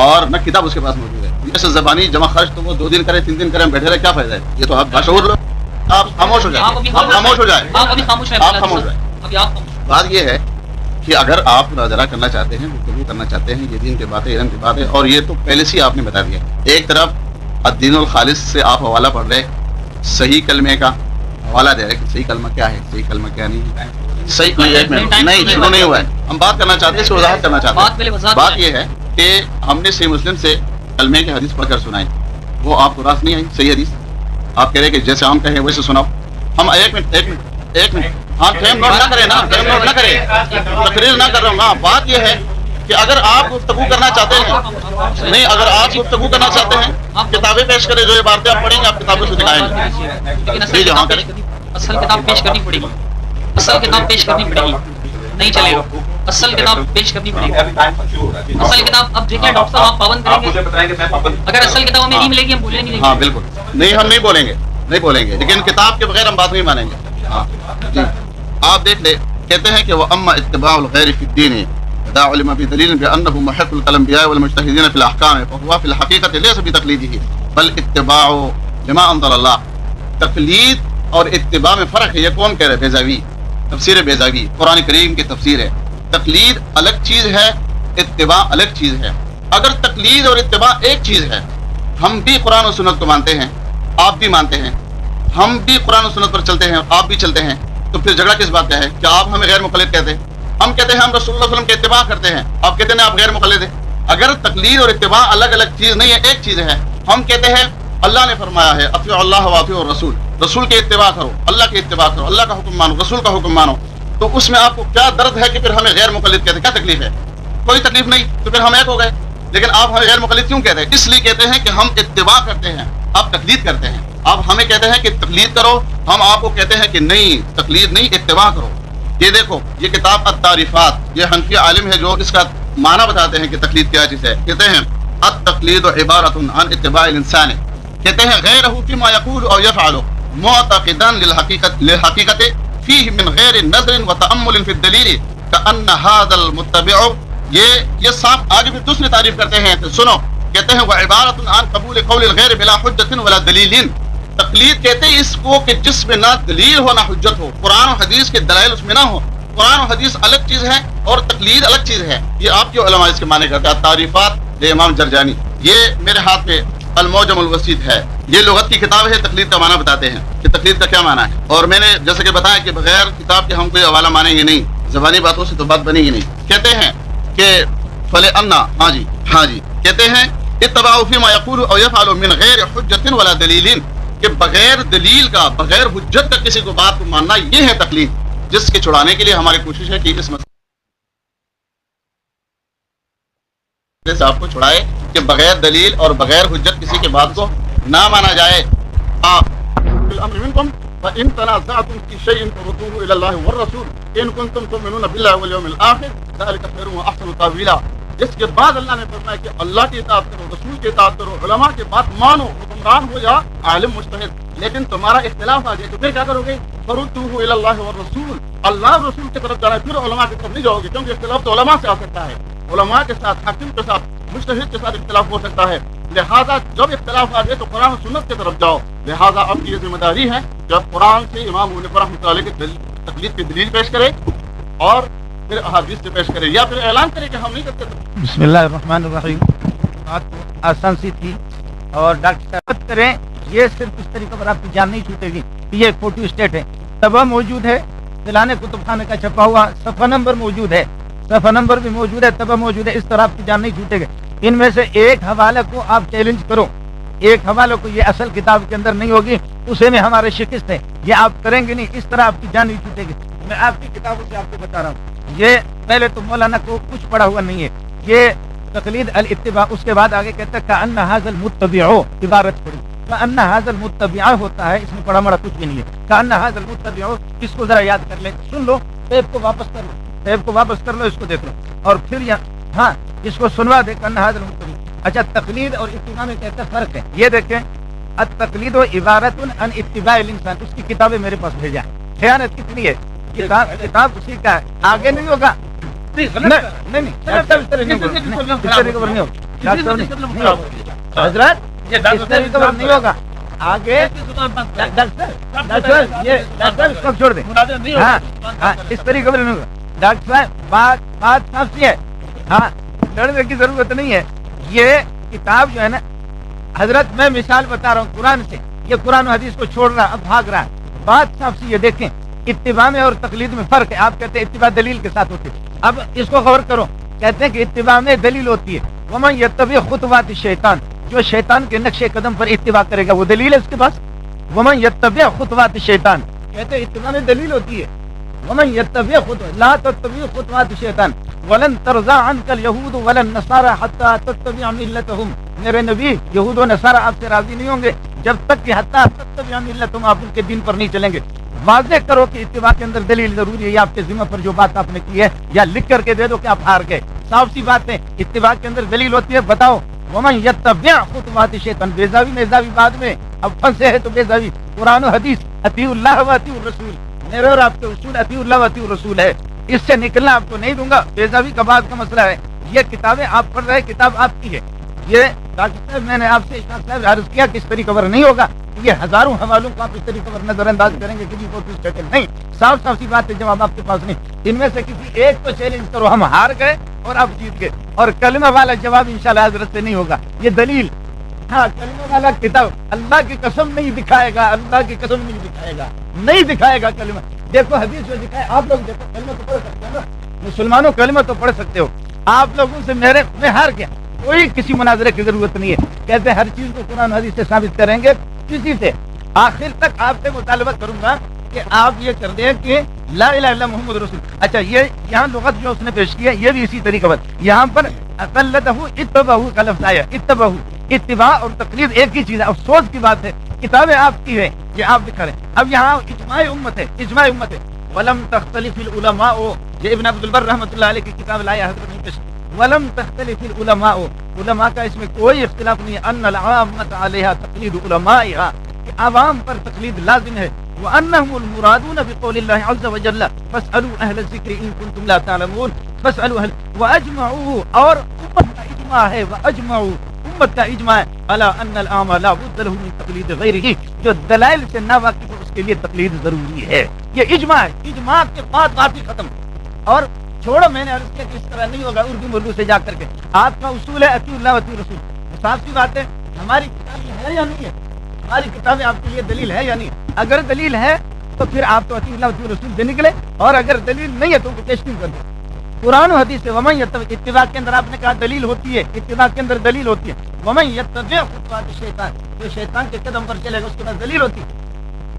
اور نہ کتاب اس کے پاس موجود ہے. جیسے زبانی جمع خرچ تو وہ 2 دن کرے 3 دن کرے، ہم بیٹھے رہے، کیا فائدہ ہے؟ یہ تو آپ باشعور لوگ. آپ خاموش ہو جائیں، آپ خاموش ہو جائیں، آپ خاموش ہو جائیں. بات یہ ہے کہ اگر آپ مناظرہ کرنا چاہتے ہیں، گفتگو کرنا چاہتے ہیں، یہ دین کی باتیں، علم کی باتیں، اور یہ تو پہلے سے آپ نے بتا دیا. ایک طرف الدین الخالص سے آپ حوالہ پڑھ رہے، صحیح کلمے کا حوالہ دے رہے کہ صحیح کلمہ کیا ہے، صحیح کلمہ کیا نہیں. صحیح نہیں شروع نہیں ہوا ہے، ہم بات کرنا چاہتے ہیں، اس کو وضاحت کرنا چاہتے ہیں. بات یہ ہے کہ ہم نے صحیح مسلم سے کلمے کی حدیث پڑھ کر سنائی، وہ آپ کو راست نہیں آئی صحیح حدیث. آپ کہہ رہے کہ جیسے ہم کہیں ویسے سناؤ. ہم ایک منٹ ہاں ٹائم نوٹ نہ کریں نا، ٹائم نوٹ نہ کریں، تقریر نہ کر رہا ہوں نا. بات یہ ہے کہ اگر آپ گفتگو کرنا چاہتے ہیں، نہیں اگر آپ گفتگو کرنا چاہتے ہیں، کتابیں پیش کریں، جو عبارتیں آپ پڑھیں گے آپ کتابوں سے دکھائیں گے. جہاں کریں اصل کتاب پیش کرنی پڑے گی، اصل کتاب پیش کرنی پڑے گی، نہیں چلے گا. اصل کتاب پیش کرنی پڑے گی. اصل کتاب اب دیکھیں ڈاکٹر صاحب آپ پابند کریں گے، اگر اصل کتاب ہمیں نہیں ملے گی ہم بولیں گے. ہاں بالکل نہیں، ہم نہیں بولیں گے، لیکن کتاب کے بغیر ہم بات نہیں مانیں گے. ہاں جی آپ دیکھ لیں، کہتے ہیں کہ وَأَمَّا اتِّبَاعُ الْغَيْرِ فِي الدِّينِ إِذَا عُلِمَ بِدَلِيلٍ بِأَنَّهُ مُحِقُّ الْأَنْبِيَاءِ وَالْمُجْتَهِدِينَ فِي الْأَحْكَامِ فَهُوَ فِي الْحَقِيقَةِ لَيْسَ بِتَقْلِيدِهِ بَلْ اتِّبَاعُ لِمَا أَنزَلَ اللَّهُ. تقلید اور اتباع میں فرق ہے. یہ کون کہہ رہے؟ بیضاوی، تفسیر بیضاوی، قرآن کریم کی تفسیر ہے. تقلید الگ چیز ہے، اتباع الگ چیز ہے. اگر تقلید اور اتباع ایک چیز ہے، ہم بھی قرآن و سنت کو مانتے ہیں، آپ بھی مانتے ہیں، ہم بھی قرآن و سنت پر چلتے ہیں، آپ بھی چلتے ہیں، تو پھر جھگڑا کس بات کا ہے کہ آپ ہمیں غیر مقلد کہتے ہیں؟ ہم کہتے ہیں ہم رسول اللہ صلی اللہ علیہ وسلم کے اتباع کرتے ہیں، آپ کہتے ہیں آپ غیر مقلد ہیں. اگر تقلید اور اتباع الگ الگ چیز نہیں ہے، ایک چیز ہے. ہم کہتے ہیں اللہ نے فرمایا ہے اطیعوا اللہ واطیعوا الرسول، رسول کے اتباع کرو، اللہ کے اتباع کرو، اللہ کا حکم مانو، رسول کا حکم مانو. تو اس میں آپ کو کیا درد ہے کہ پھر ہمیں غیر مقلد کہتے ہیں؟ کیا تکلیف ہے؟ کوئی تکلیف نہیں، تو پھر ہم ایک ہو گئے. لیکن آپ ہمیں غیر مقلد کیوں کہتے ہیں؟ اس لیے کہتے ہیں کہ ہم اتباع کرتے ہیں، آپ تقلید کرتے ہیں. آپ ہمیں کہتے ہیں کہ تقلید کرو، ہم آپ کو کہتے ہیں کہ نہیں تقلید نہیں، اتباع کرو. یہ دیکھو یہ کتاب التعریفات، یہ حنفی عالم ہے جو اس کا معنی بتاتے ہیں کہ تقلید کیا چیز ہے. کہتے ہیں التقلید عبارت عن اتباع الانسان، کہتے ہیں غیرہ فیما یقول او یفعل معتقدا للحقیقت فیہ من غیر نظر وتأمل فی الدلیل کأن هذا المتبع. یہ صاحب آگے بھی دوسری تعریف کرتے ہیں، سنو. کہتے ہیں وہ عبارت عن قبول قول الغیر بلا حجت ولا دلیل. تقلید کہتے ہیں اس کو کہ جس میں نہ دلیل ہو نہ حجت ہو، قرآن و حدیث کے دلائل اس میں نہ ہو. قرآن و حدیث الگ چیز ہے اور تقلید الگ چیز ہے. یہ آپ کے علماء اس کے معنی کرتے ہیں. تعریفات امام جرجانی، یہ میرے ہاتھ میں المعجم الوسیط ہے، یہ لغت کی کتاب ہے. تقلید کا معنی بتاتے ہیں کہ تقلید کا کیا معنی ہے. اور میں نے جیسے کہ بتایا کہ بغیر کتاب کے ہم کوئی حوالہ مانیں گے نہیں. زبانی باتوں سے تو بات بنے گی نہیں. کہتے ہیں کہ فلے انا ہاں جی کہتے ہیں اتبعوا فيما يقول او يفعل من غیر حجت ولا دلیل کہ بغیر دلیل کا بغیر حجت کا کسی کو بات کو ماننا یہ ہے تقلید, جس کے چھڑانے کے لیے ہماری کوشش ہے کہ اس مسئلے سے آپ کو چھڑائے کہ بغیر دلیل اور بغیر حجت کسی کے بات کو نہ مانا جائے. الامر منکم فان تنازعتم في شيء فردوه الى الله والرسول ان كنتم تؤمنون بالله واليوم الاخر ذلك خير واحسن تاويلا. اس کے بعد اللہ نے فرمایا کہ اللہ کی اطاعت کرو, رسول کی اطاعت کرو, علماء کی بات مانو, حکمران ہو یا عالم مجتہد. لیکن تمہارا اختلاف آ جائے تو پھر کیا کرو گے؟ فردوه الى الله والرسول, اللہ رسول کی طرف جانا ہے, پھر علماء کی طرف نہیں جاؤ گے, کیونکہ اختلاف تو علماء سے آ سکتا ہے, علماء کے ساتھ, حاکم کے ساتھ, مجتہد کے ساتھ اختلاف ہو سکتا ہے. لہذا جب اختلاف آ جائے تو قرآن و سنت کی طرف جاؤ. لہذا اب کی یہ ذمہ داری ہے جب قرآن سے امام ابو حنیفہ رحمۃ اللہ علیہ کی تقلید کی دلیل پیش کرے اور پھر احادیث سے پیش کرے, یا پھر اعلان کرے کہ ہم نہیں کرتے. بسم اللہ الرحمن الرحیم. بات آسان سی تھی اور ڈاکٹر صاحب کریں, یہ صرف اس طریقے پر آپ کی جان نہیں چھوٹے گی. یہ فوٹو اسٹیٹ ہے, تباہ موجود ہے, دلانے کتب خانے کا چھپا ہوا, صفحہ نمبر موجود ہے, صفحہ نمبر بھی موجود ہے, تباہ موجود ہے. اس طرح آپ کی جان نہیں چھوٹے گی. ان میں سے ایک حوالہ کو آپ چیلنج کرو, ایک حوالہ کو, یہ اصل کتاب کے اندر نہیں ہوگی, اسے میں ہمارے شکست ہے, یہ آپ کریں گے نہیں, اس طرح آپ کی جان نہیں چھوٹے گی. میں آپ کی کتابوں سے آپ کو بتا رہا ہوں. یہ پہلے تو مولانا کو کچھ پڑھا ہوا نہیں ہے, یہ تقلید الاتباع. اس کے بعد آگے کہتا ہے کأن ھذا المتبع, عبارت پڑھی, کأن ھذا المتبع ہوتا ہے, اس میں پڑھا مڑا کچھ بھی نہیں ہے. کأن ھذا المتبع, اس کو ذرا یاد کر لیں, سن لو, ٹیپ کو واپس کر لو, ٹیپ کو واپس کر لو, اس کو دیکھ لو اور پھر ہاں اس کو سنوا دے. کأن ھذا المتبع. اچھا, تقلید اور اتباع میں کہتا فرق ہے. یہ دیکھیں, التقلید عبارت عن اتباع الانسان, اس کی کتابیں میرے پاس بھیجا. خیانت کتنی ہے, کتاب اسی کا ہے, آگے نہیں ہوگا. نہیں حضرت, اس طریقے پر نہیں ہوگا آگے. ڈاکٹر یہ ڈاکٹر اس کو چھوڑ دیں. ہاں ہاں, اس طریقے پر نہیں ہوگا. ڈاکٹر صاحب بات صاف سی ہے, ہاں لڑنے کی ضرورت نہیں ہے. یہ کتاب جو ہے نا حضرت, میں مثال بتا رہا ہوں قرآن سے, یہ قرآن و حدیث کو چھوڑ رہا, اب بھاگ رہا ہے. بات صاف سی, یہ دیکھیں اتباع میں اور تقلید میں فرق ہے. آپ کہتے ہیں اتباع دلیل کے ساتھ ہوتی ہے, اب اس کو غور کرو. کہتے ہیں کہ اتباع میں دلیل ہوتی ہے, ومن یتبع خطوات الشیطان, جو شیطان کے نقش قدم پر اتباع کرے گا وہ دلیل ہے اس کے پاس. ومن یتبع خطوات الشیطان, کہتے ہیں اتباع میں دلیل ہوتی ہے. ومن یتبع خطوات, لا تتبع خطوات الشیطان ولن ترضى عنك اليهود ولا النصارى حتى تتبع ملتهم. میرے نبی, یہود و نصارى آپ سے راضی نہیں ہوں گے جب تک کہ حتى تتبع ملتهم, آپ ان کے دین پر نہیں چلیں گے. واضح کرو کہ اتباع کے اندر دلیل ضروری ہے. یہ آپ کے ذمہ پر جو بات آپ نے کی ہے, یا لکھ کر کے دے دو کہ آپ ہار گئے. صاف سی بات ہے, اتباع کے اندر دلیل ہوتی ہے. بتاؤ, ومن یتبع خطوات الشیطان, بیزاوی میزاوی بعد میں, اب پھنسے ہے تو بیزاوی. قرآن و حدیث, اطیعوا اللہ و اطیعوا الرسول, میرے اور آپ کے اصول اطیعوا اللہ و اطیعوا الرسول ہے. اس سے نکلنا آپ کو نہیں دوں گا. بیزاوی کا بعد کا مسئلہ ہے. یہ کتابیں آپ پڑھ رہے, کتاب آپ کی ہے. یہ ڈاکٹر صاحب, میں نے آپ سے اشفاق صاحب عرض کیا کہ اس طریقے پر نہیں ہوگا. یہ ہزاروں حوالوں کو آپ اس طریقے پر نظر انداز کریں گے, کسی کو نہیں. صاف صاف سی بات ہے, جواب آپ کے پاس نہیں. ان میں سے کسی ایک کو چیلنج کرو, ہم ہار گئے اور آپ جیت گئے, اور کلمہ والا جواب انشاءاللہ حضرت سے نہیں ہوگا. یہ دلیل, ہاں کلمہ والا کتاب اللہ کی قسم نہیں دکھائے گا, اللہ کی قسم نہیں دکھائے گا, نہیں دکھائے گا کلمہ. دیکھو حدیث جو دکھائے, آپ لوگ دیکھو کلمہ تو پڑھ سکتے ہو نا, مسلمانوں کلمہ تو پڑھ سکتے ہو. آپ لوگوں سے میں ہار گیا, کوئی کسی مناظرے کی ضرورت نہیں ہے. کہتے ہیں ہر چیز کو قرآن حدیث سے ثابت کریں گے. کسی سے آخر تک آپ سے مطالبہ کروں گا کہ آپ یہ کر دیں کہ لا الہ الا محمد رسول. اچھا, یہ یہاں لغت جو اس نے پیش کی ہے یہ بھی اسی طریقے پر, یہاں پر اقلتہ اتبعہ کا لفظ آیا. اتبعہ, اتباع اور تقلید ایک ہی چیز ہے. افسوس کی بات ہے, کتابیں آپ کی ہے, یہ آپ دکھا رہے ہیں. اب یہاں اجماع امت ہے, اجماع امت ہے. ولم تختلف العلماء, یہ ابن عبد البر رحمۃ اللہ علیہ کی کتاب لایا حضرت نے پیش. ولم تختلف العلماء, علماء کا اس میں کوئی اختلاف نہیں ہے. ان العامة علیہا تقلید علمائها, کہ عوام پر تقلید لازم ہے. وانهم المرادون بقول الله عز وجل فاسالوا اهل الذکر ان کنتم لا تعلمون. فاسالوا اهل, واجمعوا, اور امت کا اجماع ہے, واجمعوا, امت کا اجماع ہے, الا ان الاعمى لا بد له من تقلید غیره, جو دلائل سے نہ واقف ہو اس کے لیے تقلید ضروری ہے. یہ اجماع ہے, اجماع کے بعد بات ہی ختم. اور چھوڑو, میں نے عرض کیا کہ اس طرح نہیں ہوگا اردو سے جا کر کے. آپ کا اصول ہے اطیعوا اللہ و اطیعوا الرسول. صاف سی بات ہے, ہماری کتاب ہے یا نہیں ہے, ہماری کتابیں آپ کے لیے دلیل ہے یا نہیں. اگر دلیل ہے تو پھر آپ تو اطیع اللہ و رسول سے نکلے، اور اگر دلیل نہیں ہے تو ان کو پیش کیوں کر دیں؟ قرآن و حدیث سے ومن یتبع، اتباع کے اندر آپ نے کہا دلیل ہوتی ہے، اتباع کے اندر دلیل ہوتی ہے، ومن یتبع خطوات الشیطان، جو شیطان کے قدم پر چلے گا اس کے پاس دلیل ہوتی ہے.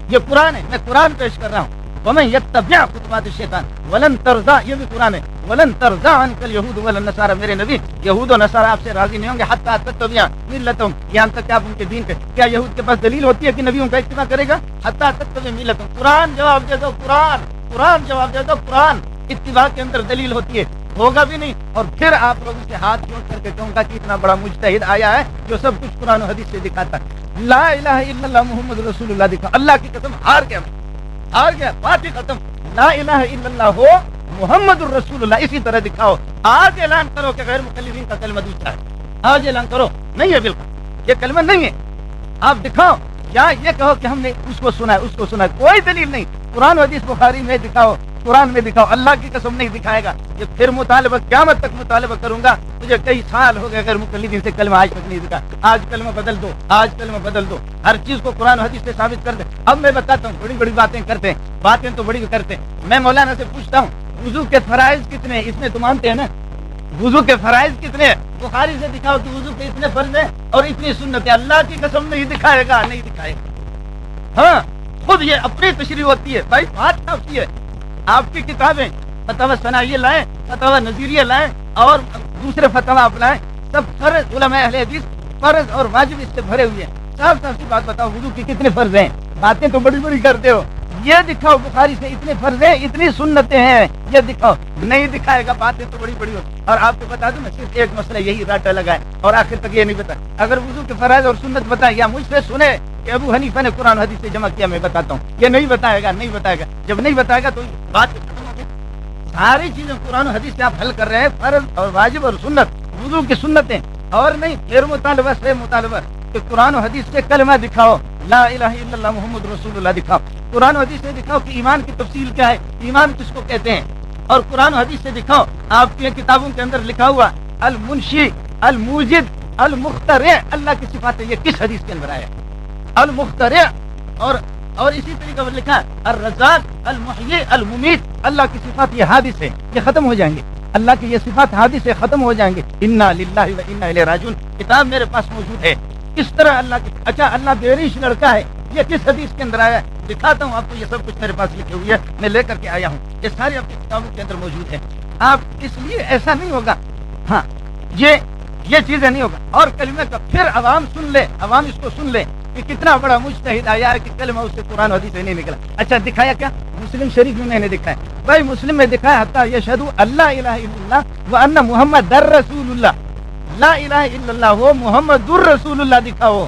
یہ قرآن ہے، میں قرآن پیش کر رہا ہوں. ومن یتبع خطوات الشیطان ولن ترضى، یہ بھی قرآن ہے، ولن ترضى عنك اليهود ولا النصارى، میرے نبی یہود و نصارى آپ سے راضی نہیں ہوں گے حتی تتبع ملتهم، یہاں تک کہ آپ ان کے دین کے. کیا یہود کے پاس دلیل ہوتی ہے کہ نبیوں کا اتباع کرے گا؟ حتی تتبع ملتهم. قرآن جواب دے دو، قرآن جواب دے دو. قرآن اتباع کے اندر دلیل ہوتی ہے، ہوگا بھی نہیں. اور پھر آپ لوگوں سے ہاتھ جوڑ کر کے کہوں گا کہ اتنا بڑا مجتہد آیا ہے جو سب کچھ قرآن و حدیث سے دکھاتا ہے. لا الہ الا اللہ محمد رسول اللہ دکھا. اللہ کی قسم ہار گیا، بات ہی ختم. لا الہ الا اللہ ہو محمد الرسول اللہ، اسی طرح دکھاؤ. آج اعلان کرو کہ غیر مکلفین کا کلمہ دوسرا ہے. آج اعلان کرو نہیں ہے، بالکل یہ کلمہ نہیں ہے. آپ دکھاؤ، یا یہ کہو کہ ہم نے اس کو سنا ہے، کوئی دلیل نہیں. قرآن و حدیث بخاری میں دکھاؤ، قرآن میں دکھاؤ. اللہ کی قسم نہیں دکھائے گا. یہ پھر مطالبہ قیامت تک مطالبہ کروں گا. مجھے کئی سال ہو گئے غیر مقلدین سے کلمہ آج تک نہیں دکھا. آج کلمہ بدل دو، ہر چیز کو قرآن و حدیث سے ثابت کر دیں. اب میں بتاتا ہوں، بڑی باتیں کرتے ہیں، باتیں تو بڑی کرتے ہیں. میں مولانا سے پوچھتا ہوں وضو کے فرائض کتنے ہیں؟ اس میں تو مانتے ہیں نا، وضو کے فرائض کتنے ہیں؟ بخاری سے دکھاؤ کہ وضو کے اتنے فرض ہیں اور اتنی سنت ہے. اللہ کی قسم نہیں دکھائے گا. ہاں خود یہ اپنی تشریح ہوتی ہے بھائی، بات کافی ہے. آپ کی کتابیں فتاوی ثنائیہ لائیں، فتاوی نظیریہ لائیں اور دوسرے فتاوی آپ لائیں. سب فرض، علماء اہل حدیث فرض اور واجب اس سے بھرے ہوئے ہیں. صاف سی بات بتاؤ، وضو کی کتنے فرض ہیں؟ باتیں تو بڑی کرتے ہو. یہ دکھاؤ بخاری سے اتنے فرض ہیں، اتنی سنتیں ہیں، یہ دکھاؤ. نہیں دکھائے گا. باتیں تو بڑی ہو. اور آپ کو بتا دوں میں صرف ایک مسئلہ یہی راٹا لگائے اور آخر تک یہ نہیں بتا. اگر وضو کے فرائض اور سنت بتائیں یا مجھ سے سنے کہ ابو حنیفہ نے قرآن حدیث سے جمع کیا، میں بتاتا ہوں. یہ نہیں بتائے گا. جب نہیں بتائے گا تو بات ساری چیزیں قرآن و حدیث سے آپ حل کر رہے ہیں، فرض اور واجب اور سنت، وضو کی سنتیں، اور نہیں پھر مطالبہ سے مطالبہ کہ قرآن و حدیث سے کلمہ دکھاؤ، لا الہ الا اللہ محمد رسول اللہ دکھاؤ. قرآن و حدیث سے دکھاؤ کہ ایمان کی تفصیل کیا ہے، ایمان کس کو کہتے ہیں. اور قرآن و حدیث سے دکھاؤ آپ کی کتابوں کے اندر لکھا ہوا المنشی، الموجد، المخترع، اللہ کی صفات ہے، یہ کس حدیث کے اندر آیا؟ المخترع. اور اسی طریقے پر لکھا الرزاق، المحیی، الممیت. اللہ کی صفات یہ حادث ہے، یہ ختم ہو جائیں گے. اللہ کی یہ صفات حادث سے ختم ہو جائیں گے. انا للہ و انا الیہ راجعون. کتاب میرے پاس موجود ہے کس طرح اللہ کی. اچھا اللہ بیریش لڑکا ہے، یہ کس حدیث کے اندر آیا ہے؟ دکھاتا ہوں آپ کو. یہ سب کچھ میرے پاس لکھے ہوئے ہے، میں لے کر کے آیا ہوں. یہ ساری آپ کی کتابوں کے اندر موجود ہے. آپ اس لیے ایسا نہیں ہوگا، ہاں یہ چیزیں نہیں ہوگا. اور کلمے کا پھر عوام سن لے، عوام اس کو سن لے کہ کتنا بڑا مجتہد آیا ہے کہ کلمہ اس سے قرآن حدیث سے نہیں نکلا. اچھا دکھایا کیا؟ مسلم شریف میں نے دکھایا. بھائی مسلم میں دکھایا حتی یشہد اللہ الہ الا اللہ وان محمد رسول اللہ. لا الہ الا اللہ ہو محمد الرسول اللہ دکھاؤ.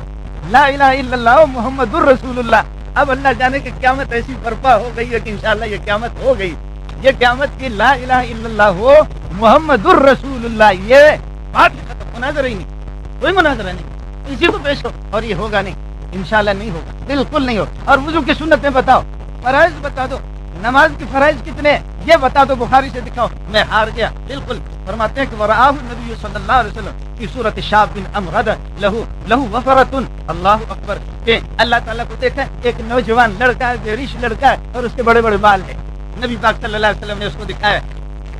لا الہ الا اللہ محمد الرسول اللہ. اب اللہ جانے کہ قیامت ایسی برپا ہو گئی ہے کہ انشاءاللہ یہ قیامت ہو گئی. یہ قیامت کی لا الہ الا اللہ ہو محمد الرسول اللہ. یہ بات مناظرہ ہی نہیں، کوئی مناظرہ نہیں. اسی کو پیش کرو. اور یہ ہوگا نہیں، انشاءاللہ نہیں ہوگا، بالکل نہیں ہوگا. اور وضو کی سنتیں بتاؤ، فرائض بتا دو. نماز کے فرائض کتنے یہ بتا دو، بخاری سے دکھاؤ. میں ہار گیا. بالکل فرماتے ہیں کہ ورآہ النبی صلی اللہ علیہ وسلم کی صورت شاب بن امرد لہو وفرۃ. اللہ اکبر. کہ اللہ تعالیٰ کو دیکھا ایک نوجوان لڑکا ہے، بیریش لڑکا ہے اور اس کے بڑے بال ہیں. نبی پاک صلی اللہ علیہ وسلم نے اس کو دکھایا.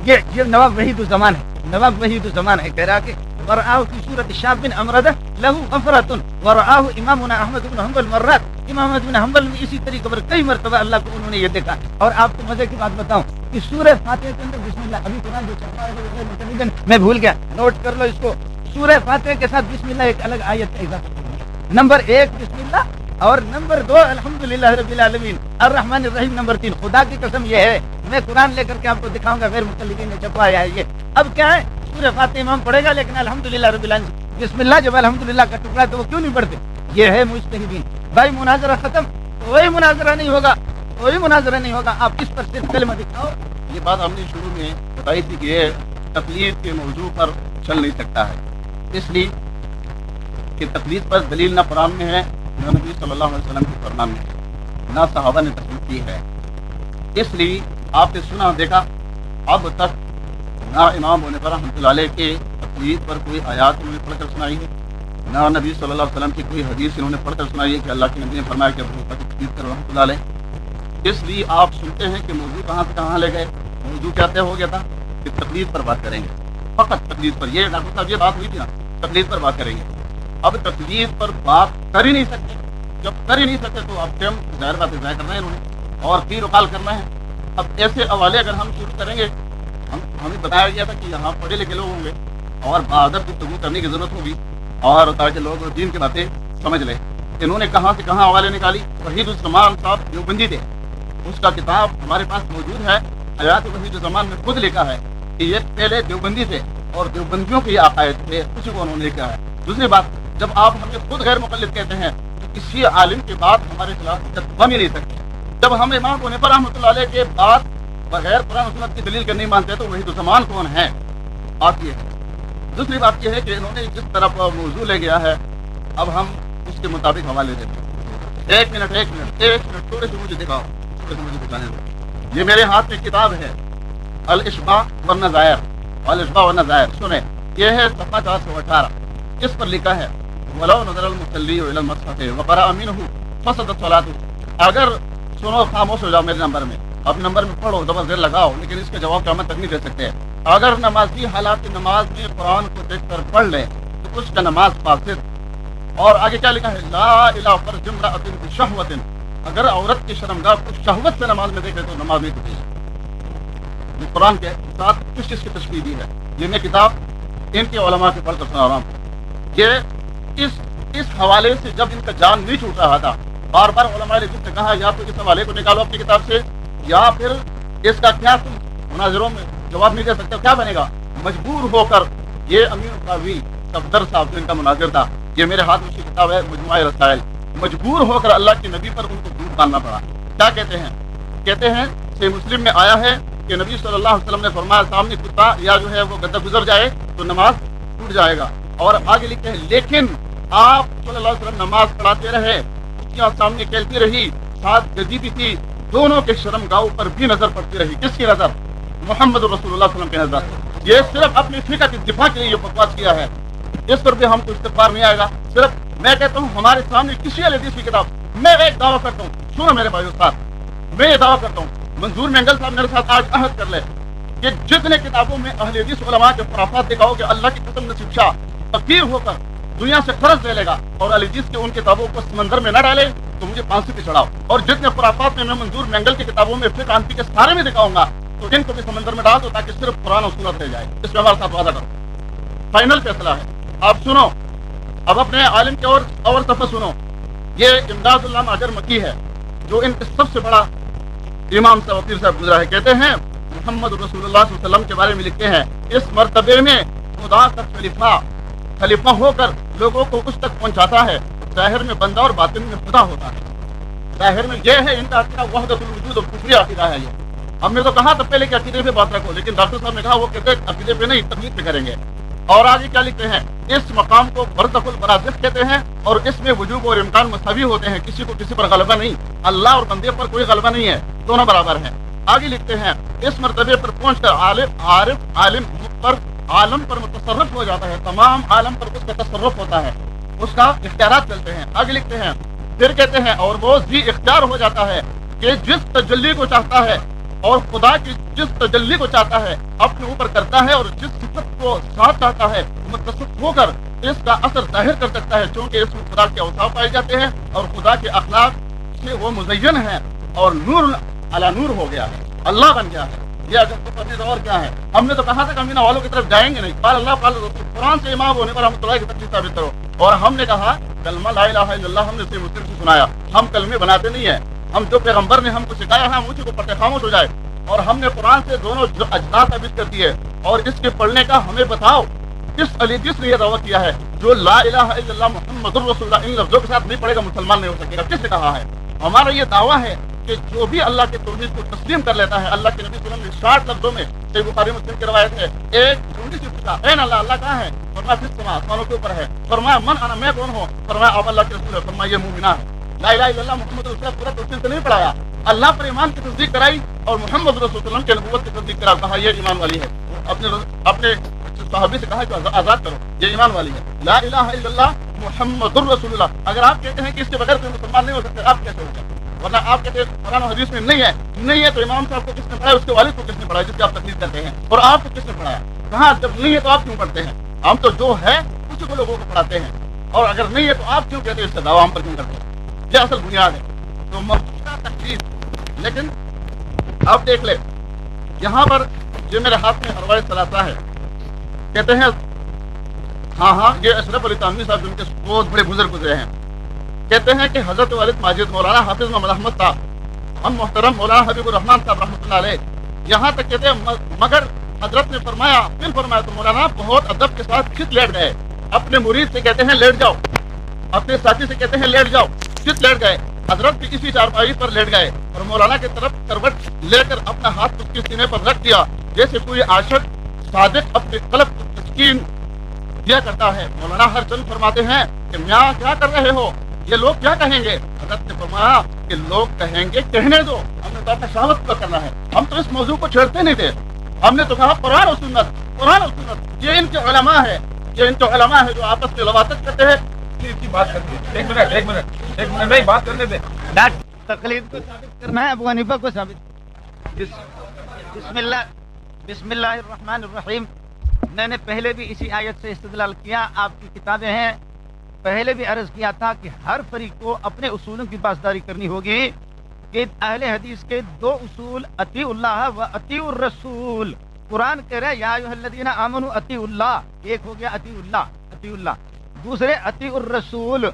یہ نواب وحید الزمان ہے، نواب وحید الزمان ہے. کہہ رہا کہ ورآہ کی صورت شاب بن امرد لہو وفرۃ. ورآہ امامنا احمد بن حنبل مرات. امام احمد بن حنبل نے اسی طریقے پر کئی مرتبہ اللہ کو انہوں نے یہ دیکھا. اور آپ کو مزے کی بات بتاؤں کہ سورہ فاتحہ کے اندر بسم اللہ، ابھی قرآن جو چل رہا ہے میں بھول گیا، نوٹ کر لو اس کو. سورہ فاتحہ کے ساتھ بسم اللہ ایک الگ آیت کا اضافہ. نمبر 1 بسم اللہ، اور نمبر 2 الحمدللہ رب العالمین الرحمن الرحیم. نمبر 3 خدا کی قسم یہ ہے، میں قرآن لے کر کے آپ کو دکھاؤں گا، غیر مقلدین نے چھپوایا ہے یہ. اب کیا ہے، سورہ فاتحہ امام پڑھے گا لیکن الحمدللہ رب العالمین بسم اللہ جب الحمدللہ کا ٹکڑا تو وہ کیوں نہیں پڑھتے؟ یہ ہے مجتہدین. بھائی مناظرہ ختم، کوئی مناظرہ نہیں ہوگا، کوئی مناظرہ نہیں ہوگا. آپ اس پر صرف کلمہ دکھاؤ. یہ بات ہم نے شروع میں بتائی تھی کہ یہ تقلید کے موضوع پر چل نہیں سکتا ہے، اس لیے کہ تقلید پر دلیل نہ قرآن میں ہے، نہ نبی صلی اللہ علیہ وسلم کے فرمان میں، نہ صحابہ نے تقلید کی ہے. اس لیے آپ نے سنا دیکھا اب تک نہ امام حنیفہ رحمۃ اللہ علیہ کے تقلید پر کوئی آیات انہوں نے پڑھ کر سنائی ہے، نہ نبی صلی اللہ علیہ وسلم کی کوئی حدیث انہوں نے پڑھ کر سنائی ہے کہ اللہ کے نبی نے فرمایا کہ ابو حنیفہ کی تقلید کرو رحمۃ اللہ علیہ. اس لیے آپ سنتے ہیں کہ موضوع کہاں سے کہاں لے گئے. موضوع کیا طے ہو گیا تھا کہ تقلید پر بات کریں گے, فقط تقلید پر. یہ ڈاکٹر صاحب یہ بات ہوئی تھی نا, تقلید پر بات کریں گے. اب تقلید پر بات کر ہی نہیں سکتے. جب کر ہی نہیں سکتے تو اب ٹائم ظاہر بات ضائع کرنا ہے انہوں نے, اور قیل وقال کرنا ہے. اب ایسے حوالے اگر ہم شروع کریں گے, ہمیں بتایا گیا تھا کہ یہاں پڑھے لکھے لوگ ہوں گے اور بادب گفتگو کرنے کی ضرورت ہوگی, اور تاکہ لوگ دین کی باتیں سمجھ لیں. انہوں نے کہاں سے کہاں حوالے نکالی. وحید الزمان صاحب دیوبندی تھے, اس کا کتاب ہمارے پاس موجود ہے. حیات وحید الزمان میں خود لکھا ہے کہ یہ پہلے دیوبندی تھے اور دیوبندیوں کے یہ عقائد تھے, اسی کو انہوں نے لکھا ہے. دوسری بات, جب آپ ہمیں خود غیر مقلد کہتے ہیں تو کسی عالم کی بات ہمارے خلاف ہم ہی نہیں سکتے. جب ہم امام حنیفہ رحمۃ اللہ علیہ کے بات بغیر قرآن و سنت کی دلیل کے نہیں مانتے تو وحید الزمان کون ہے؟ بات یہ ہے. دوسری بات یہ ہے کہ انہوں نے جس طرف موضوع لے گیا ہے, اب ہم اس کے مطابق حوالے دیتے ہیں. ایک منٹ تھوڑے سے مجھے دکھاؤ, تھوڑے سے مجھے دکھانے دو. یہ میرے ہاتھ میں کتاب ہے الاشباع والنظائر. الاشباع والنظائر سنیں, یہ ہے صفحہ 418. اس پر لکھا ہے ولو نظر المصلی الی المصحف وقرأ منه فسدت صلاته. اگر سنو, خاموش ہو جاؤ میرے نمبر میں, اپنے نمبر میں پڑھو, ڈبل زیر لگاؤ, لیکن اس کے جواب قیامت تک نہیں دے سکتے. اگر نمازی حالات نماز میں قرآن کو دیکھ کر پڑھ لے تو اس کا نماز فاسد. اور آگے کیا لکھا ہے لا الہ فرج امرأۃ بشہوۃ. اگر عورت کی شرمگاہ کو شہوت سے نماز میں دیکھے تو نماز نہیں ٹوٹے. یہ قرآن کے ساتھ کس چیز کی تشبیہ دی ہے. یہ میں کتاب ان کے علماء سے پڑھ کر سنا رہا ہوں. یہ اس حوالے سے جب ان کا جان نہیں چھوٹ رہا تھا, بار بار علماء نے سے کہا یا تو اس حوالے کو نکالو اپنی کتاب سے, یا پھر اس کا کیا تم مناظروں میں جواب نہیں دے سکتے, کیا بنے گا. مجبور ہو کر یہ امیر القاضی صفدر صاحب جو ان کا مناظر تھا, یہ میرے ہاتھ میں کتاب ہے مجموعہ رسائل, مجبور ہو کر اللہ کے نبی پر ان کو دودھ ڈالنا پڑا. کیا کہتے ہیں؟ کہتے ہیں صحیح مسلم میں آیا ہے کہ نبی صلی اللہ علیہ وسلم نے فرمایا سامنے کتا یا جو ہے وہ گدھا گزر جائے تو نماز ٹوٹ جائے گا. اور آگے لکھتے ہیں لیکن آپ صلی اللہ علیہ وسلم نماز پڑھاتے رہے, کیا سامنے کھیلتی رہی, ساتھ گدی بھی تھی, دونوں کے شرم گاہوں پر بھی نظر پڑتی رہی. کس کی نظر؟ محمد رسول اللہ صلی اللہ علیہ وسلم کی نظر. یہ صرف اپنی فقہ کے دفاع کے لیے یہ بکواس کیا ہے, اس پر بھی ہم کو استغفار نہیں آئے گا. صرف میں کہتا ہوں ہمارے سامنے کسی حدیث کی کتاب, میں ایک دعویٰ کرتا ہوں, سنو میرے بھائیو ساتھ, میں یہ دعویٰ کرتا ہوں, منظور مینگل صاحب میرے ساتھ آج عہد کر لے کہ جتنے کتابوں میں اہل حدیث علماء کے خرافات دکھاؤ کہ اللہ کی قسم نصیب شاہ فقیر ہو کر دنیا سے قرض لے لے گا اور اہل حدیث کے ان کتابوں کو سمندر میں نہ ڈالے تو مجھے پھانسی پہ چڑھاؤ. اور جتنے خرافات میں منظور مینگل کی کتابوں میں فقہ حنفی کے سارے میں دکھاؤں گا تو ان کو بھی سمندر میں ڈال دو تاکہ صرف قرآن و سنت رہ جائے. اس میں ہمارے ساتھ وعدہ کرو, فائنل فیصلہ ہے. آپ سنو, اب اپنے عالم کے اور صفحہ سنو. یہ امداد اللہ مہاجر مکی ہے جو ان کے سب سے بڑا امام صاحب وکیل صاحب گزرا ہے. کہتے ہیں محمد رسول اللہ صلی اللہ علیہ وسلم کے بارے میں لکھتے ہیں اس مرتبے میں خدا کا خلیفہ ہو کر لوگوں کو اس تک پہنچاتا ہے. ظاہر میں بندہ اور باطن میں خدا ہوتا ہے. ظاہر میں یہ ہے ان کا عقیدہ وحدت الوجود اور کفری عقیدہ ہے. یہ ہم نے تو کہا تھا پہلے کہ عقیدے پہ بات رکھو, لیکن ڈاکٹر صاحب نے کہا وہ کہتے ہیں عقیدے پہ نہیں تقلید پہ کریں گے. اور آگے کیا لکھتے ہیں اس مقام کو برزخ البرازخ کہتے ہیں اور اس میں وجوب اور امکان مساوی ہوتے ہیں, کسی کو کسی پر غلبہ نہیں, اللہ اور بندے پر کوئی غلبہ نہیں ہے, دونوں برابر ہیں. آگے لکھتے ہیں اس مرتبے پر پہنچ کر عالم پر متصرف ہو جاتا ہے, تمام عالم پر اس کا تصرف ہوتا ہے, اس کا اختیارات چلتے ہیں. آگے لکھتے ہیں پھر کہتے ہیں اور وہ ذی اختیار ہو جاتا ہے کہ جس تجلی کو چاہتا ہے اور خدا کی جس تجلی کو چاہتا ہے اپنے اوپر کرتا ہے, اور جس صفت کو ساتھ چاہتا ہے متصف ہو کر اس کا اثر ظاہر کر سکتا ہے, چونکہ اس میں خدا کے اوصاف پائے جاتے ہیں اور خدا کے اخلاق سے وہ مزین ہے اور نور علی نور ہو گیا ہے, اللہ بن گیا ہے. یہ اگر اور کیا ہے, ہم نے تو کہا تھا کہ امینہ والوں کی طرف جائیں گے نہیں, قال اللہ قال رسول, قرآن سے امام ہونے پر رحمۃ اللہ کی تقلید ثابت کرو. اور ہم نے کہا کلمہ لا الہ الا اللہ ہم نے صحیح مسلم سے سنایا, ہم کلمے بناتے نہیں ہیں, ہم جو پیغمبر نے ہم کو سکھایا ہے ہم اسی کو پڑھتے خاموش ہو جائے. اور ہم نے قرآن سے دونوں اجزاء ثابت کر دیے, اور اس کے پڑھنے کا ہمیں بتاؤ اس حدیث نے یہ دعویٰ کیا ہے جو لا الہ الا اللہ محمد رسول اللہ ان لفظوں کے ساتھ نہیں پڑھے گا مسلمان نہیں ہو سکے گا. کس نے کہا ہے؟ ہمارا یہ دعویٰ ہے کہ جو بھی اللہ کے توحید کو تسلیم کر لیتا ہے, اللہ کے نبی صلی اللہ علیہ وسلم نے 60 لفظوں میں صحیح بخاری مسلم کی روایت ہے, ایک چھوٹی سی پوچھا اے اللہ, اللہ کہاں ہے؟ فرمایا پھر سما آسمانوں کے اوپر ہے. فرمایا من انا, میں کون ہوں؟ فرمایا آپ اللہ کے رسول ہے. فرمایا یہ مومنہ ہے. لا الہ الا اللہ محمد رسول اللہ پورا تفصیل سے نہیں پڑھایا, اللہ پر ایمان کی تصدیق کرائی اور محمد رسول اللہ کے نبوت کی تصدیق کرا, کہا یہ ایمان والی ہے. اپنے صحابی سے کہا کہ آزاد کرو, یہ ایمان والی ہے. لا الہ الا اللہ محمد رسول اللہ. اگر آپ کہتے ہیں کہ اس کے بغیر کوئی مسلمان نہیں ہو سکتے, آپ کیسے ہو گئے؟ ورنہ آپ کہتے ہیں قرآن و حدیث میں نہیں ہے تو امام صاحب کو کس نے پڑھایا, اس کے والد کو کس نے پڑھایا جس کی آپ تقلید کرتے ہیں, اور آپ کو کس نے پڑھایا؟ کہاں جب نہیں ہے تو آپ کیوں پڑھتے ہیں؟ ہم تو جو ہے اسی کو لوگوں کو پڑھاتے ہیں, اور اگر نہیں ہے تو آپ کیوں کہتے ہیں اس کا دعویٰ ہم پر کیوں کرتے ہیں؟ یہ اصل بنیاد ہے. تو موجودہ تقلید. لیکن آپ دیکھ لیں یہاں پر جو میرے ہاتھ میں ارواح ثلاثہ ہے, کہتے ہیں ہاں یہ اشرف علی تھانوی صاحب جو ان کے بہت بڑے بزرگ گزرے ہیں, کہتے ہیں کہ حضرت والد ماجد مولانا حافظ محمد احمد صاحب, ہم محترم مولانا حبیب الرحمان صاحب رحمۃ اللہ علیہ, یہاں تک کہتے ہیں مگر حضرت نے فرمایا پھر فرمایا تو مولانا بہت ادب کے ساتھ چت لیٹ گئے, اپنے مرید سے کہتے ہیں لیٹ جاؤ, اپنے ساتھی سے کہتے ہیں لیٹ جاؤ, چت لیٹ گئے. حضرت بھی اسی چارپائی پر لیٹ گئے اور مولانا کی طرف کروٹ لے کر اپنا ہاتھ اس کے سینے پر رکھ دیا جیسے کوئی عاشق صادق اپنے قلب کو تسکین دیا کرتا ہے. مولانا ہر چند فرماتے ہیں کہ میاں کیا کر رہے ہو, یہ لوگ کیا کہیں گے؟ حضرت نے فرمایا کہ لوگ کہیں گے کہنے دو, ہم نے تو اپنا شہوت پورا کرنا ہے, ہم تو اس موضوع کو چھیڑتے نہیں تھے, ہم نے تو کہا قرآن و سنت یہ ان کے علماء ہے, جو آپس میں لواطت کرتے ہیں. کی بات کرتے ہیں. ایک منٹ نہیں بات کرنے دیں. تقلید کو ثابت کرنا ہے, ابو حنیفہ کو ثابت. بسم اللہ الرحمن الرحیم. میں نے پہلے بھی اسی آیت سے استدلال کیا, آپ کی کتابیں ہیں, پہلے بھی عرض کیا تھا کہ ہر فریق کو اپنے اصولوں کی پاسداری کرنی ہوگی کہ اہل حدیث کے دو اصول اطیع اللہ و اطیع الرسول. قرآن کہہ رہے یا ایھا الذین آمنوا اطیعوا اللہ, ایک ہو گیا اطیع اللہ, دوسرے اطیع الرسول,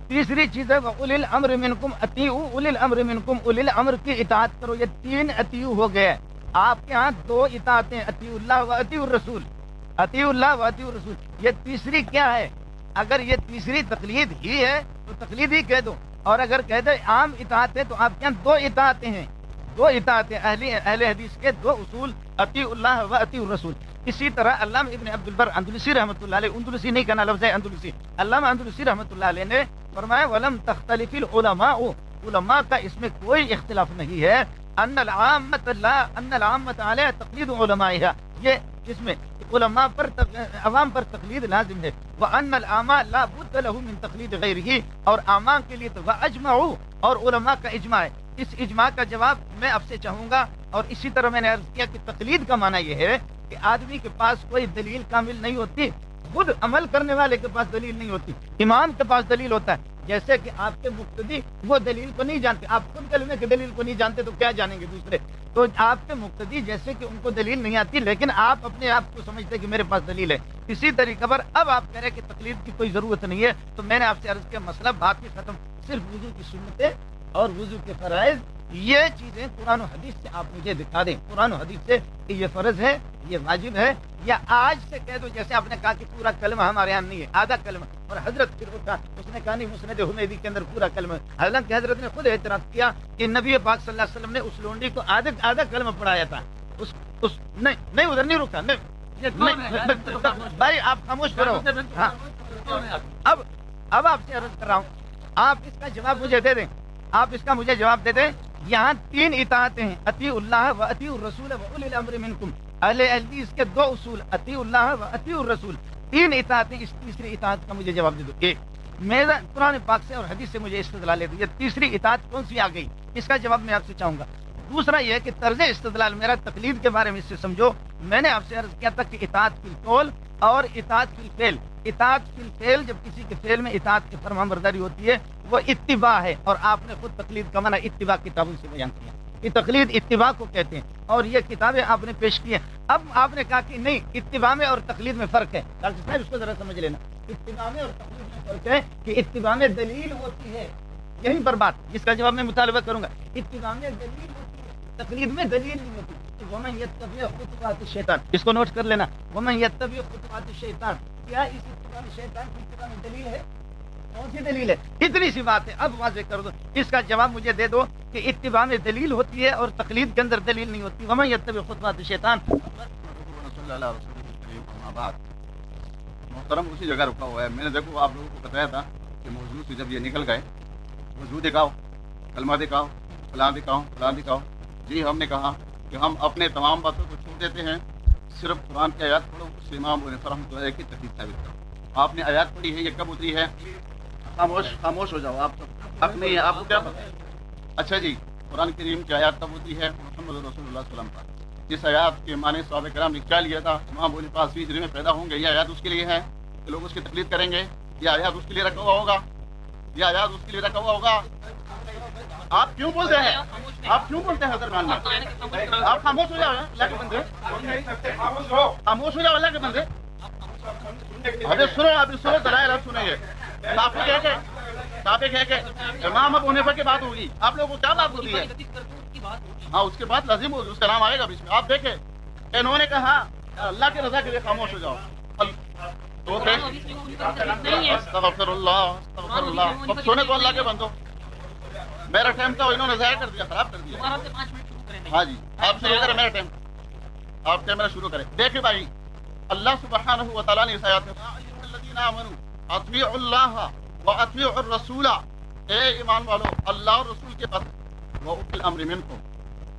تیسری چیز ہے وَأُولِي الْأَمْرِ مِنْكُمْ اطیعوا اولی الامر منکم, اولی الامر کی اطاعت کرو. یہ تین اطیع ہو گئے. آپ کے ہاں دو اطاعتیں اطیع اللہ و اطیع الرسول, اطیع اللہ و اطیع الرسول. یہ تیسری کیا ہے؟ اگر یہ تیسری تقلید ہی ہے تو تقلید ہی کہہ دو, اور اگر کہہ دے عام اطاعت ہے تو آپ کے یہاں دو اطاعتیں ہیں, دو اطاعتیں اہل حدیث کے دو اصول اطیع اللہ و اطیع الرسول. اسی طرح علامہ ابن عبد البر اندلسی رحمۃ اللہ علیہ, اندلسی نہیں کہنا لفظ ہے اندلسی, علامہ اندلسی رحمۃ اللہ علیہ نے فرمایا ولم تختلف العلماء, علماء کا اس میں کوئی اختلاف نہیں ہے, ان العامۃ علیہ تقلید علمائها, یہ اس میں علماء پر عوام پر تقلید لازم ہے. وان العامہ لا بد له من تقلید غیرہ, اور عامہ کے لیے تو واجمعوا, اور علماء کا اجماع ہے. اس اجماع کا جواب میں آپ سے چاہوں گا, اور اسی طرح میں نے عرض کیا کہ تقلید کا معنی یہ ہے کہ آدمی کے پاس کوئی دلیل کامل نہیں ہوتی, خود عمل کرنے والے کے پاس دلیل نہیں ہوتی, امام کے پاس دلیل ہوتا ہے. جیسے کہ آپ کے مقتدی وہ دلیل کو نہیں جانتے, آپ خود کلمے کی دلیل کو نہیں جانتے تو کیا جانیں گے دوسرے؟ تو آپ کے مقتدی جیسے کہ ان کو دلیل نہیں آتی لیکن آپ اپنے آپ کو سمجھتے کہ میرے پاس دلیل ہے. اسی طریقے پر اب آپ کہہ رہے کہ تقلید کی کوئی ضرورت نہیں ہے, تو میں نے آپ سے عرض کیا مسئلہ بات ہی ختم. صرف وضو کی سنتیں اور وضو کے فرائض, یہ چیزیں قرآن و حدیث سے آپ مجھے دکھا دیں, قرآن و حدیث سے کہ یہ فرض ہے, یہ واجب ہے, یا آج سے کہہ دو جیسے آپ نے کہا کہ پورا کلمہ ہمارے یہاں نہیں ہے, آدھا کلمہ. اور حضرت پھر اٹھا, اس نے کہا نہیں مسند حمیدی کے اندر پورا کلمہ. حالانکہ حضرت نے خود اعتراف کیا کہ نبی پاک صلی اللہ علیہ وسلم نے اس لونڈی کو آدھا کلمہ پڑھایا تھا. نہیں ادھر نہیں رکا, بھائی آپ خاموش کرو. ہاں اب آپ سے عرض کر رہا ہوں, آپ اس کا جواب مجھے دے دیں, آپ اس کا مجھے جواب دے دیں. یہاں تین اطاعتیں ہیں, اطیع اللہ و اطیع الرسول و اولی الامر منکم. اہل حدیث کے دو اصول اطیع اللہ و اطیع الرسول, تین اطاعتیں. اس تیسری اطاعت کا مجھے جواب دے دو. ایک میرا قرآن پاک سے اور حدیث سے مجھے استدلال دے دو, یہ تیسری اطاعت کون سی آ گئی, اس کا جواب میں آپ سے چاہوں گا. دوسرا یہ کہ طرز استدلال میرا تقلید کے بارے میں اس سے سمجھو. میں نے آپ سے عرض کیا تھا کہ اطاعت فی القول اور اطاعت فی الفعل. اطاعت فی الفعل, جب کسی کے فعل میں اطاعت کی فرمانبرداری ہوتی ہے وہ اتباع ہے, اور آپ نے خود تقلید کا معنی اتباع کتابوں سے بیان کیا کہ تقلید اتباع کو کہتے ہیں, اور یہ کتابیں آپ نے پیش کی ہیں. اب آپ نے کہا کہ نہیں, اتباع میں اور تقلید میں فرق ہے. ڈاکٹر صاحب اس کو ذرا سمجھ لینا, اتباع میں اور تقلید میں فرق ہے کہ اتباع میں دلیل ہوتی ہے, یہیں پر بات, جس کا جواب میں مطالبہ کروں گا. اتباع میں دلیل ہوتی ہے, تقلید میں دلیل نہیں ہوتی. ومن یتبع خطوات الشیطان, اس کو نوٹ کر لینا. ومن یتبع خطوات الشیطان, کیا اس اتباع شیطان کی اتباع میں دلیل ہے؟ کون سی دلیل ہے؟ اتنی سی بات ہے, اب واضح کر دو. اس کا جواب مجھے دے دو کہ اتباع میں دلیل ہوتی ہے اور تقلید کے اندر دلیل نہیں ہوتی. ومن یتبع خطوات الشیطان. محترم اسی جگہ رکا ہوا ہے. میں نے دیکھو آپ لوگوں کو بتایا تھا کہ موضوع سے جب یہ نکل گئے, وضو دکھاؤ, کلمہ دکھاؤ, فلاں دکھاؤ. جی ہم نے کہا کہ ہم اپنے تمام باتوں کو چھوڑ دیتے ہیں, صرف قرآن کی آیات پڑھو, اس سے امام ابن رحمۃ اللہ کی تقلید ثابت کرو. آپ نے آیات پڑھی ہے, یہ کب اتری ہے؟ خاموش ہو جاؤ, آپ حق نہیں ہے, آپ کو کیا پتہ ہے؟ اچھا جی، قرآن کریم کی آیات تب ہوتی ہے محمد رسول اللہ صلی اللہ علیہ وسلم پر. اس آیات کے معنی صحابہ کرام نے کیا لیا تھا؟ امام ابو حنیفہ 80 ہجری میں پیدا ہوں گے، یہ آیات اس کے لیے ہے کہ لوگ اس کی تقلید کریں گے؟ یہ آیات اس کے لیے رکھا ہوا ہوگا؟ یہ آیات اس کے لیے رکھا ہوا ہوگا؟ آپ کیوں بولتے ہیں؟ آپ کیوں بولتے ہیں درمیان میں؟ آپ خاموش ہو جاؤ اللہ کے بندے، خاموش ہو جاؤ اللہ کے بندے. ابھی سنو دلائل اب سنیں گے. ٹاپک ہے کہ امام ابو حنیفہ کی بات ہوگی، آپ لوگوں کو کیا بات ہوتی ہے؟ ہاں اس کے بعد لازم ہوگی، اس کا نام آئے گا بیچ میں. آپ دیکھیں انہوں نے کہا اللہ کی رضا کے لیے خاموش ہو جاؤ. تو استغفر اللہ استغفر اللہ. اب سونے کو اللہ کے بندو، میرا ٹائم تھا انہوں نے ضائع کر دیا، خراب کر دیا. ہاں جی آپ شروع کریں، میرا ٹائم آپ کیمرہ شروع کریں. دیکھیں بھائی اللہ سبحانہ و تعالیٰ نے اس آیات میں الذین آمنوا اطیعوا اللہ واطیعوا الرسول، اے ایمان والو اللہ اور رسول کے پاس واولی الامر منکم،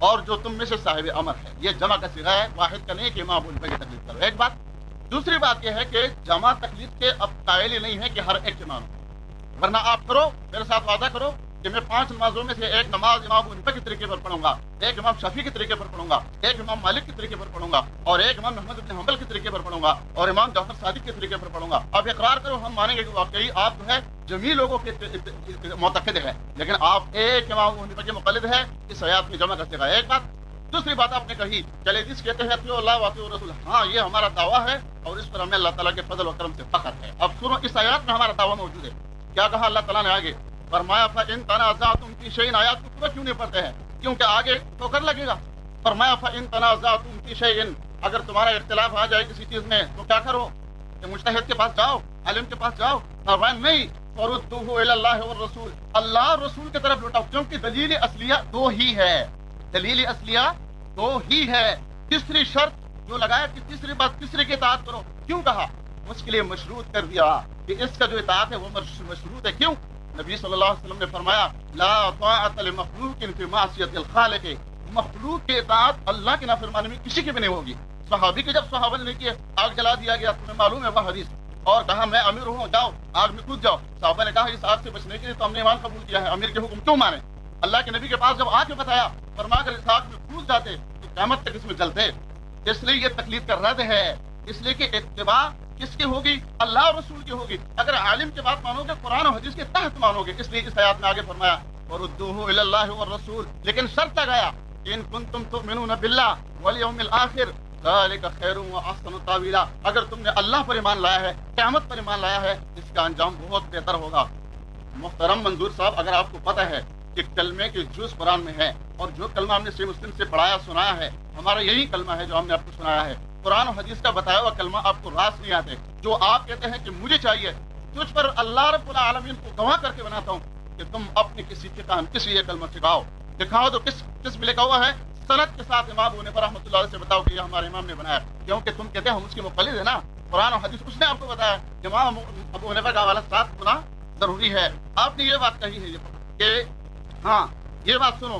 اور جو تم میں سے صاحب امر ہے. یہ جمع کا صیغہ ہے، واحد کا نہیں کہ امام ابو حنیفہ کی تقلید کرو. ایک بات. دوسری بات یہ ہے کہ جمع تقلید کے اب قائل ہی نہیں ہے کہ ہر ایک کے مانو، ورنہ آپ کرو میرے ساتھ وعدہ کرو کہ میں 5 نمازوں میں سے ایک نماز امام ابو حنیفہ کے طریقے پر پڑھوں گا، ایک امام شافعی کے طریقے پر پڑھوں گا، ایک امام مالک کے طریقے پر پڑھوں گا، اور ایک امام احمد بن حنبل کے طریقے پر پڑھوں گا، اور امام جعفر صادق کے طریقے پر پڑھوں گا. اب اقرار کرو، ہم مانیں گے کہ واقعی آپ جو ہے جمیع لوگوں کے معتقد ہیں، لیکن آپ ایک امام ابو حنیفہ کے مقلد ہیں. اس آیات میں جمع کرتے گا. ایک بات. دوسری بات آپ نے کہی چلے جس کہتے ہیں اطیعوا اللہ واطیعوا الرسول، ہاں یہ ہمارا دعویٰ ہے اور اس پر ہمیں اللہ تعالیٰ کے فضل و کرم سے فخر ہے. اب سنو اس آیات میں ہمارا دعویٰ موجود ہے. کیا کہا اللہ تعالیٰ نے آگے؟ فرمایا فَإِن تَنَازَعْتُمْ فِي شَيْءٍ. آیات کو پورا کیوں نہیں پڑھتے ہیں؟ کیونکہ آگے تو کر لگے گا. فرمایا فَإِن تَنَازَعْتُمْ فِي شَيْءٍ، اگر تمہارا اختلاف آ جائے کسی چیز میں تو کیا کرو؟ کہ مجتہد کے پاس جاؤ، عالم کے پاس جاؤ. فرمایا نہیں، فَرُدُّوهُ إِلَى اللَّهِ وَالرَّسُولِ، اللہ اور رسول کی طرف لوٹاؤ، کیونکہ دلیل اصلیہ دو ہی ہے. دلیل اصلیہ دو ہی ہے. تیسری شرط جو لگایا کہ تیسری بات تیسری کی اطاعت کرو، کیوں کہا؟ اس کے لیے مشروط کر دیا کہ اس کا جو اطاعت ہے وہ مشروط ہے. کیوں؟ نبی صلی اللہ علیہ وسلم نے فرمایا لا طاعت لمخلوق فی معصیت الخالق، مخلوق کے اطاعت اللہ کی نافرمانی میں کسی کی بھی نہیں ہوگی. صحابی کے جب صحابہ نے کیا آگ جلا دیا گیا، تمہیں معلوم ہے وہ حدیث، اور کہا میں امیر ہوں جاؤ آگ میں کود جاؤ. صحابہ نے کہا اس آگ سے بچنے کے لیے تو ہم نے ایمان قبول کیا ہے، امیر کے حکم کیوں مانے؟ اللہ کے نبی کے پاس جب آ کے بتایا، فرما کر اس آگ میں کود جاتے تو قیامت تک اس میں جلتے. اس لیے یہ تقلید کا رد ہے، اس لیے کہ اتباع کس کی ہوگی؟ اللہ اور رسول کی ہوگی. اگر عالم کی بات مانو گے قرآن و حدیث کے تحت مانو گے. اس لیے اس آیات میں آگے فرمایا وَرُدُّوهُ إِلَى اللَّهِ وَالرَّسُولِ، لیکن شرط لگایا ان کنتم تؤمنون باللہ والیوم الآخر ذلک خیر واحسن تاویلا. اگر تم نے اللہ پر ایمان لایا ہے، قیامت پر ایمان لایا ہے، اس کا انجام بہت بہتر ہوگا. محترم منظور صاحب، اگر آپ کو پتہ ہے کہ کلمے کے جز قرآن میں ہے، اور جو کلمہ ہم نے صحیح مسلم سے پڑھایا سنایا ہے ہمارا یہی کلمہ ہے جو ہم نے آپ کو سنایا ہے. قرآن و حدیث کا بتایا ہوا کلمہ آپ کو راس نہیں آتے. جو آپ کہتے ہیں کہ مجھے چاہیے، تجھ پر اللہ رب العالمین کو گواہ کر کے بناتا ہوں کہ تم اپنے کسی فقہ کسی یہ کلمہ سکھاؤ، دکھاؤ تو کس میں لکھا ہوا ہے، سند کے ساتھ امام ابو حنیفہ رحمۃ اللہ علیہ سے بتاؤ کہ یہ ہمارے امام نے بنایا. کیونکہ تم کہتے ہیں ہم اس کے مقلد ہیں نا. قرآن و حدیث اس نے آپ کو بتایا کہ امام ابو حنیفہ کا حوالہ ساتھ ہونا ضروری ہے. آپ نے یہ بات کہی ہے کہ ہاں یہ بات سنو،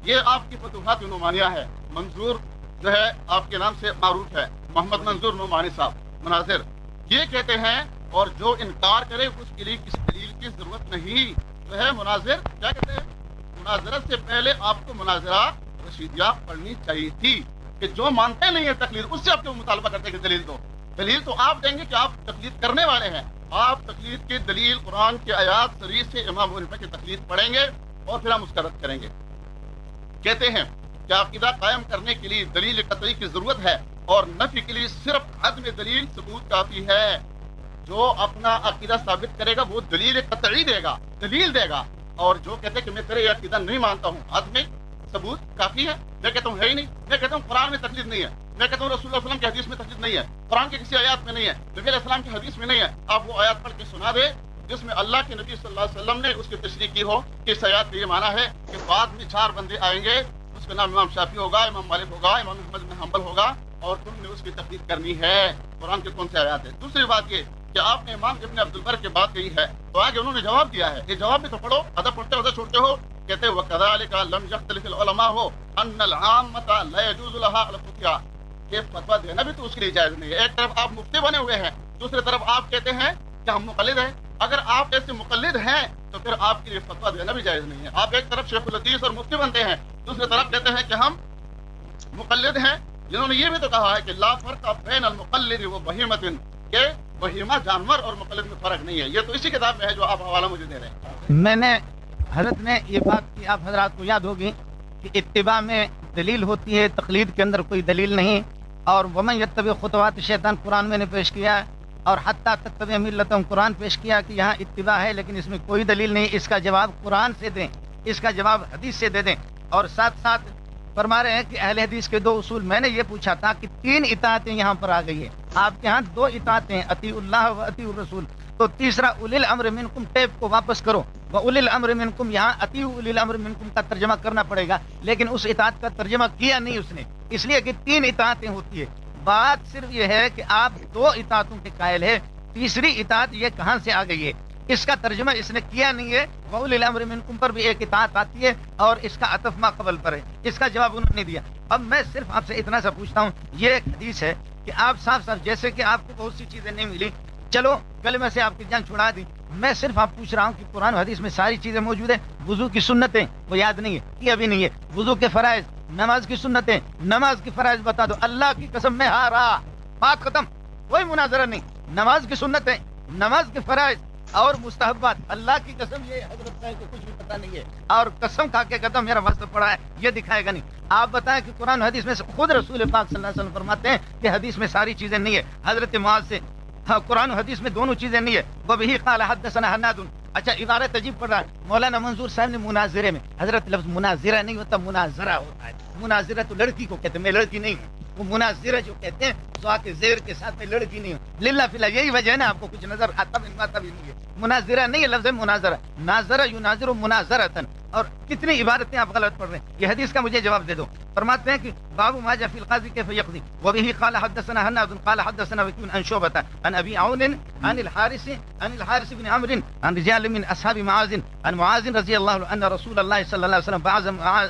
یہ آپ کی فتوحات نعمانیہ ہے. منظور جو ہے آپ کے نام سے معروف ہے، محمد منظور نعمانی صاحب مناظر. یہ کہتے ہیں اور جو انکار کرے اس کے لیے کسی دلیل کی ضرورت نہیں. جو ہے مناظر کیا کہتے ہیں، مناظرت سے پہلے آپ کو مناظرات رشیدیہ پڑھنی چاہیے تھی کہ جو مانتے نہیں ہیں تقلید اس سے آپ کو مطالبہ کرتے کہ دلیل دو. دلیل تو آپ دیں گے کہ آپ تقلید کرنے والے ہیں. آپ تقلید کی دلیل قرآن کی آیات صریح سے امام ابو حنیفہ کی تقلید پڑھیں گے اور پھر ہم اس کا رد کریں گے. کہتے ہیں کہ عقیدہ قائم کرنے کے لیے دلیل قطعی کی ضرورت ہے اور نفی کے لیے صرف عدم دلیل ثبوت کافی ہے. جو اپنا عقیدہ ثابت کرے گا وہ دلیل قطعی دے گا، دلیل دے گا. اور جو کہتے ہیں کہ میں تیرے یہ عقیدہ نہیں مانتا ہوں، عدم ثبوت کافی ہے. میں کہتا ہوں ہے ہی نہیں. میں کہتا ہوں قرآن میں تقلید نہیں ہے. میں کہتا ہوں رسول اللہ صلی اللہ علیہ وسلم کی حدیث میں تقلید نہیں ہے، قرآن کے کسی آیات میں نہیں ہے، نبی علیہ السلام کی حدیث میں نہیں ہے. آپ وہ آیات پڑھ کے سنا دے جس میں اللہ کے نبی صلی اللہ علیہ وسلم نے اس کی تشریح کی ہو کہ اس آیات کا یہ معنی ہے کہ بعد میں 4 بندے آئیں گے، اس کا نام امام شافعی ہوگا، امام مالک ہوگا، امام احمد بن حنبل ہوگا، اور تم نے اس کی تقلید کرنی ہے. قرآن کے کون سے آیات ہے؟ دوسری بات یہ کہ آپ نے امام ابن عبد البر کی بات کہی ہے تو آگے انہوں نے جواب دیا ہے. یہ جواب بھی تو پڑھو، ادب پڑھتے ادب چھوڑتے ہو. کہتے وَكَذَلِكَ لَمْ يَخْتَلِفِ الْعُلَمَاءُ أَنَّ الْعَامَّةَ لَا يَجُوزُ لَهَا الْفُتْيَا. یہ فتویٰ دینا بھی تو اس کے لیے جائز نہیں ہے. ایک طرف آپ مفتی بنے ہوئے ہیں، دوسری طرف آپ کہتے ہیں کہ ہم مقلد ہیں. اگر آپ ایسے مقلد ہیں تو پھر آپ کے لیے فتویٰ دینا بھی جائز نہیں ہے. آپ ایک طرف شیخ الحدیث اور مفتی بنتے ہیں, دوسری طرف کہتے ہیں کہ ہم مقلد ہیں, جنہوں نے یہ بھی تو کہا ہے کہ لا فرق بین المقلد و بہیمۃ, کہ بہیمہ جانور اور مقلد میں فرق نہیں ہے. یہ تو اسی کتاب میں ہے جو آپ حوالہ مجھے دے رہے ہیں. میں نے حضرت نے یہ بات کی, آپ حضرات کو یاد ہوگی کہ اتباع میں دلیل ہوتی ہے, تقلید کے اندر کوئی دلیل نہیں. اور ومن یتبع خطوات شیطان قرآن میں نے پیش کیا ہے, اور حتیٰ تتبع ملتہم قرآن پیش کیا کہ یہاں اتباع ہے لیکن اس میں کوئی دلیل نہیں. اس کا جواب قرآن سے دیں, اس کا جواب حدیث سے دے دیں. اور ساتھ ساتھ فرما رہے ہیں کہ اہل حدیث کے 2 اصول. میں نے یہ پوچھا تھا کہ 3 اطاعتیں یہاں پر آ گئی ہیں, آپ کے ہاں 2 اطاعتیں, اطیع اللہ و اطیع الرسول. تو تیسرا اولی الامر منکم, ٹیپ کو واپس کرو, و اولی الامر منکم, یہاں اطیع اولی الامر منکم کا ترجمہ کرنا پڑے گا, لیکن اس اطاعت کا ترجمہ کیا نہیں اس نے, اس لیے کہ 3 اطاعتیں ہوتی ہے. بات صرف یہ ہے کہ آپ 2 اطاعتوں کے قائل ہے, تیسری اطاعت یہ کہاں سے آ گئی ہے, اس کا ترجمہ اس نے کیا نہیں ہے. وَأُولِي الْأَمْرِ مِنْكُمْ پر بھی ایک اطاعت آتی ہے اور اس کا عطف ما قبل پر ہے, اس کا جواب انہوں نے دیا. اب میں صرف آپ سے اتنا سا پوچھتا ہوں, یہ ایک حدیث ہے کہ آپ صاف صاف, جیسے کہ آپ کو بہت سی چیزیں نہیں ملی, چلو کلمہ سے آپ کی جان چھڑا دی, میں صرف آپ پوچھ رہا ہوں کہ قرآن و حدیث میں ساری چیزیں موجود ہیں. وضو کی سنتیں وہ یاد نہیں ہے, یہ ابھی نہیں ہے. وضو کے فرائض, نماز کی سنتیں, نماز کی فرائض بتا دو. اللہ کی قسم میں ہارا, بات ختم, کوئی مناظرہ نہیں. نماز کی سنتیں, نماز کے فرائض اور مستحبات, اللہ کی قسم یہ حضرت صاحب کو کچھ بھی پتہ نہیں ہے, اور قسم کھا کے کہتا ہوں میرا واسطہ پڑا ہے, یہ دکھائے گا نہیں. آپ بتائیں کہ قرآن و حدیث میں سے خود رسول پاک صلی اللہ علیہ وسلم فرماتے ہیں کہ حدیث میں ساری چیزیں نہیں ہے. حضرت معاذ سے, ہاں قرآن و حدیث میں دونوں چیزیں نہیں ہے. وبہ قال حدثنا حناد. اچھا عبارت عجیب پڑھ رہا ہے مولانا منظور صاحب نے مناظرے میں. حضرت لفظ مناظرہ نہیں ہوتا, مناظرہ ہوتا ہے. مناظرہ تو لڑکی کو کہتے ہیں, میں لڑکی نہیں ہوں. وہ مناظرہ جو کہتے ہیں ذا کے زیر کے ساتھ میں لڑکی نہیں ہوں. للہ فی الحال یہی وجہ ہے نا, آپ کو کچھ نظر آتا بھی نہیں ہے. مناظرہ نہیں ہے, لفظ ہے مناظرہ. ناظرہ یناظر مناظرۃ. اور کتنی عبارتیں آپ غلط پڑھ رہے ہیں. یہ حدیث کا مجھے جواب دے دو. فرماتے ہیں کہ باب ما جاء فی القاضی کیف یقضی وبه قال حدثنا حناد قال حدثنا وكيع عن شعبة عن ابي عون عن الحارث بن عمرو عن رجال من اصحاب معاذ عن معاذ رضی اللہ عنہ ان رسول اللہ صلی اللہ علیہ وسلم بعث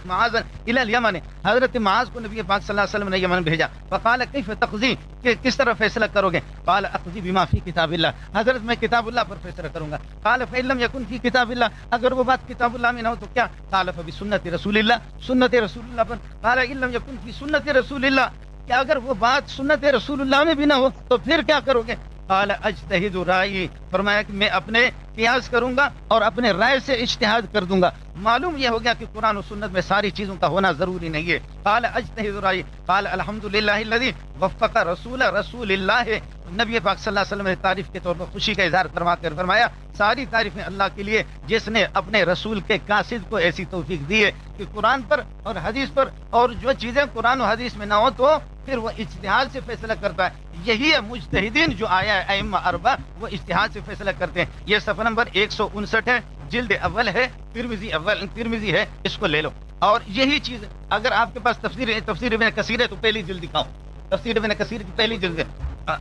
معاذ الى اليمن. حضرت معاذ کو نبی پاک صلی اللہ علیہ وسلم نے یمن بھیجا. فقال کیف تقضی, کہ کس طرح فیصلہ کرو گے. قال اقضی بما فی کتاب اللہ, حضرت میں کتاب اللہ پر فیصلہ کروں گا. قال فإن لم يكن في کتاب اللہ, اگر وہ بات کتاب اللہ میں نہ ہو تو کیا. قال فبسنت رسول اللہ, سنت رسول اللہ پر. قال ان لم يكن في سنت رسول اللہ, کہ اگر وہ بات سنت رسول اللہ میں بھی نہ ہو تو پھر کیا کرو گے. قال اجتہد رائے, فرمایا کہ میں اپنے قیاس کروں گا اور اپنے رائے سے اجتہاد کر دوں گا. معلوم یہ ہو گیا کہ قرآن و سنت میں ساری چیزوں کا ہونا ضروری نہیں ہے. قال اجتہد رائے. قال الحمدللہ الذی وفق رسول اللہ. نبی پاک صلی اللہ علیہ وسلم نے تعریف کے طور پر خوشی کا اظہار فرما کر فرمایا ساری تعریفیں اللہ کے لیے جس نے اپنے رسول کے قاصد کو ایسی توفیق دی ہے کہ قرآن پر اور حدیث پر, اور جو چیزیں قرآن و حدیث میں نہ ہو تو پھر وہ اجتہاد سے فیصلہ کرتا ہے. یہی ہے مجتہدین جو آیا ہے ائمہ اربعہ, وہ اجتہاد سے فیصلہ کرتے ہیں. یہ صفحہ نمبر 159 ہے, جلد اول ہے, ترمذی ہے, اس کو لے لو. اور یہی چیز اگر آپ کے پاس تفسیر ابن کثیر ہے تو پہلی جلد دکھاؤ. تفسیر ابن کثیر کی پہلی جلد ہے,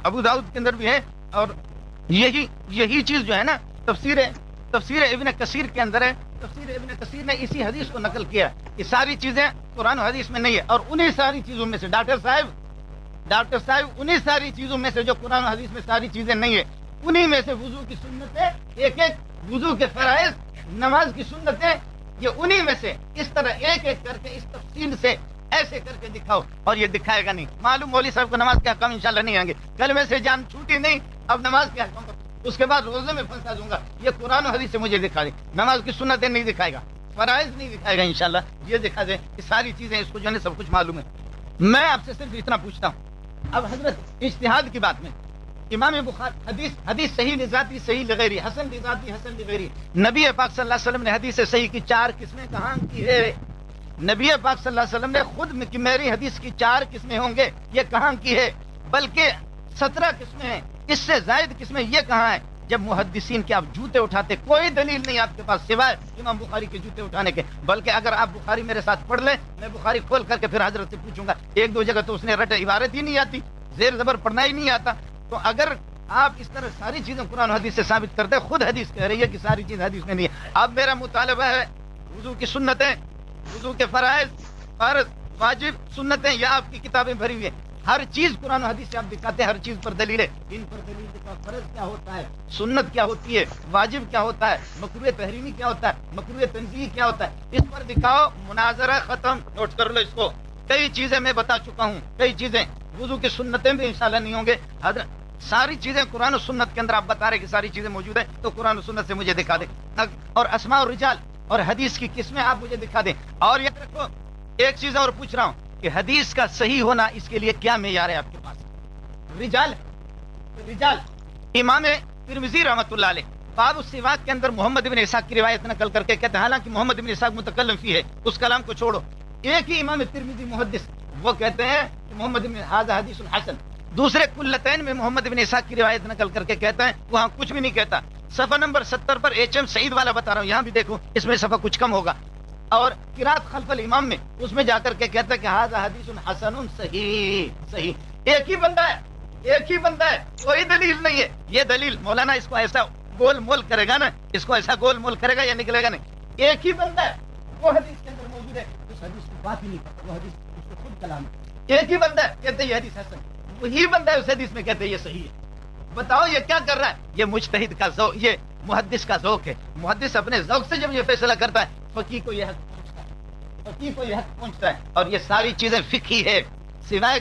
ابو داؤد کے اندر بھی ہے. اور یہی چیز جو ہے نا تفسیر ابن کثیر کے اندر ہے. تفسیر ابن کثیر نے اسی حدیث کو نقل کیا. یہ ساری چیزیں قرآن و حدیث میں نہیں ہے. اور انہی ساری چیزوں میں سے ڈاکٹر صاحب انہی ساری چیزوں میں سے جو قرآن و حدیث میں ساری چیزیں نہیں ہے, انہی میں سے وضو کی سنتیں, ایک وضو کے فرائض, نماز کی سنتیں, یہ انہی میں سے اس طرح ایک کر کے اس تفصیل سے ایسے کر کے دکھاؤ. اور یہ دکھائے گا نہیں. معلوم مولوی صاحب کو نماز کے احکام انشاءاللہ نہیں آئیں گے. کلمے سے جان چھوٹی نہیں, اب نماز کے احکام اس کے بعد روزے میں پھنسا دوں گا. یہ قرآن و حدیث سے مجھے دکھا دے. نماز کی سنتیں نہیں دکھائے گا, فرائض نہیں دکھائے گا, انشاءاللہ یہ دکھا دے کہ ساری چیزیں اس کو جو ہے سب کچھ معلوم ہے. میں آپ سے صرف اتنا پوچھتا ہوں. اب حضرت اجتہاد کی بات میں امام بخاری حدیث صحیح لذاتی صحیح لغیری, حسن لذاتی حسن لغیری. نبی پاک صلی اللہ علیہ وسلم نے حدیث صحیح کی 4 قسمیں کہاں کی ہے. نبی پاک صلی اللہ علیہ وسلم نے خود کہ میری حدیث کی 4 قسمیں ہوں گے یہ کہاں کی ہے, بلکہ 17 قسمیں ہیں, اس سے زائد قسمیں یہ کہاں ہیں. جب محدثین کے آپ جوتے اٹھاتے, کوئی دلیل نہیں آپ کے پاس سوائے امام بخاری کے جوتے اٹھانے کے. بلکہ اگر آپ بخاری میرے ساتھ پڑھ لیں, میں بخاری کھول کر کے پھر حضرت سے پوچھوں گا. 1-2 جگہ تو اس نے رٹے, عبارت ہی نہیں آتی, زیر زبر پڑھنا ہی نہیں آتا. تو اگر آپ اس طرح ساری چیزیں قرآن و حدیث سے ثابت کرتے, خود حدیث کہہ رہی ہے کہ ساری چیز حدیث میں نہیں ہے. اب میرا مطالبہ ہے وضو کی سنتیں, وضو کے فرائض, فرض, واجب, سنتیں, یا آپ کی کتابیں بھری ہوئی ہیں, ہر چیز قرآن و حدیث سے آپ دکھاتے ہیں، ہر چیز پر دلیل ہے. ان پر دلیل کے پاس فرض کیا ہوتا ہے، سنت کیا ہوتی ہے، واجب کیا ہوتا ہے، مکروہ تحریمی کیا ہوتا ہے، مکروہ تنزیہی کیا ہوتا ہے، اس پر دکھاؤ. مناظرہ ختم. نوٹ کر لو اس کو. کئی چیزیں میں بتا چکا ہوں، کئی چیزیں. وضو کی سنتیں بھی انشاءاللہ نہیں ہوں گے. ساری چیزیں قرآن و سنت کے اندر آپ بتا رہے کہ ساری چیزیں موجود ہیں، تو قرآن و سنت سے مجھے دکھا دیں. اور اسماء اور رجال اور حدیث کی قسمیں آپ مجھے دکھا دیں. اور یاد رکھو ایک چیز اور پوچھ رہا ہوں کہ حدیث کا صحیح ہونا اس کے لیے کیا معیار ہے آپ کے پاس؟ رجال رجال امام ترمذی رحمۃ اللہ علیہ باب السواک کے اندر محمد بن اسحاق کی روایت نقل کر کے کہتے ہیں، حالانکہ محمد بن اسحاق متکلم فی ہے، اس کلام کو چھوڑو. ایک ہی امام ترمذی محدث وہ کہتے ہیں کہ محمد بن ھذا حدیث حسن. دوسرے کلتین میں محمد بن اسحاق کی روایت نقل کر کے کہتا ہے، وہاں کچھ بھی نہیں کہتا. صفحہ نمبر 70 پر ایچ ایم سعید والا بتا رہا ہوں، یہاں بھی دیکھو اس میں صفحہ کچھ کم ہوگا. اور قرات خلف الامام میں اس میں جا کر کے کہتا ہے کہ ھذا حدیث حسن صحیح. صحیح ایک ہی بندہ ہے، ایک ہی بندہ ہے، کوئی دلیل نہیں ہے. یہ دلیل مولانا اس کو ایسا گول مول کرے گا نا، اس کو ایسا گول مول کرے گا یا نکلے گا نہیں. ایک ہی بندہ ہے، وہ حدیث کے اندر موجود ہے، اس حدیث کی بات ہی نہیں کرتا، وہ حدیث اس کو خود کلام ہے. ایک ہی بندہ ہے کہتے ہیں یہ حدیث حسن، وہی بندہ ہے اس حدیث میں کہتے ہیں یہ صحیح ہے. بتاؤ یہ کیا کر رہا ہے؟ یہ مجتہد کا ذوق، یہ محدث کا ذوق ہے. محدث اپنے ذوق سے جب یہ فیصلہ کرتا ہے، فقیہ کو یہ حق پہنچتا ہے، فقیہ کو یہ حق پہنچتا ہے. اور یہ ساری چیزیں فقہی ہے، سوائے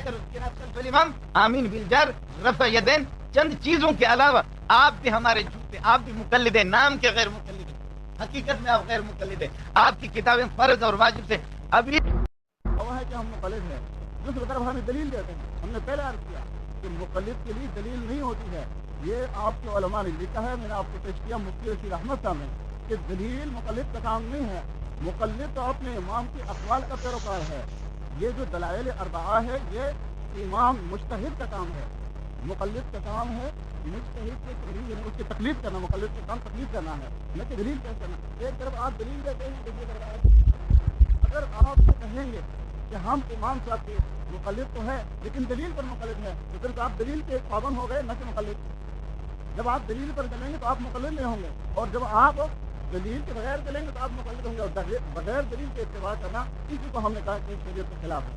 امام آمین بالجر رفع یدین چند چیزوں کے علاوہ. آپ بھی ہمارے جوتے، آپ بھی مقلد ہیں، نام کے غیر مقلد ہیں، حقیقت میں آپ غیر مقلد ہیں. آپ کی کتابیں فرض اور واجب سے ابھی وہ ہے کہ ہم مقلد ہیں. دوسری طرف ہمیں دلیل دیتے ہیں. ہم نے پہلے عرض کیا کہ مقلد کے لیے دلیل نہیں ہوتی ہے. یہ آپ کے علماء نے لکھا ہے، میں نے آپ کو پیش کیا مفتی رشید احمد صاحب نے، کہ دلیل مقلد کا کام نہیں ہے. مقلد تو اپنے امام کے اقوال کا پیروکار ہے. یہ جو دلائل اربعہ ہے یہ امام مجتہد کا کام ہے. مقلد کا کام ہے مجتہد کے تقلید، یعنی اس کی تقلید کرنا. مقلد کا کام تقلید کرنا ہے، نہ کہ دلیل پیش کرنا. ایک طرف آپ دلیل دیتے ہیں، دوسری طرف آپ اگر آپ کو کہیں گے کہ ہم امام صاحب کے مقلد تو ہے لیکن دلیل پر مقلد ہے، تو پھر آپ دلیل کے پابند ہو گئے، نہ کہ مقلد. جب آپ دلیل پر چلیں گے تو آپ مقلد نہیں ہوں گے، اور جب آپ دلیل کے بغیر چلیں گے تو آپ مقلد ہوں گے. اور بغیر دلیل کے اتباع کرنا اسی کو ہم نے کہا کہ شریعت کے خلاف ہے.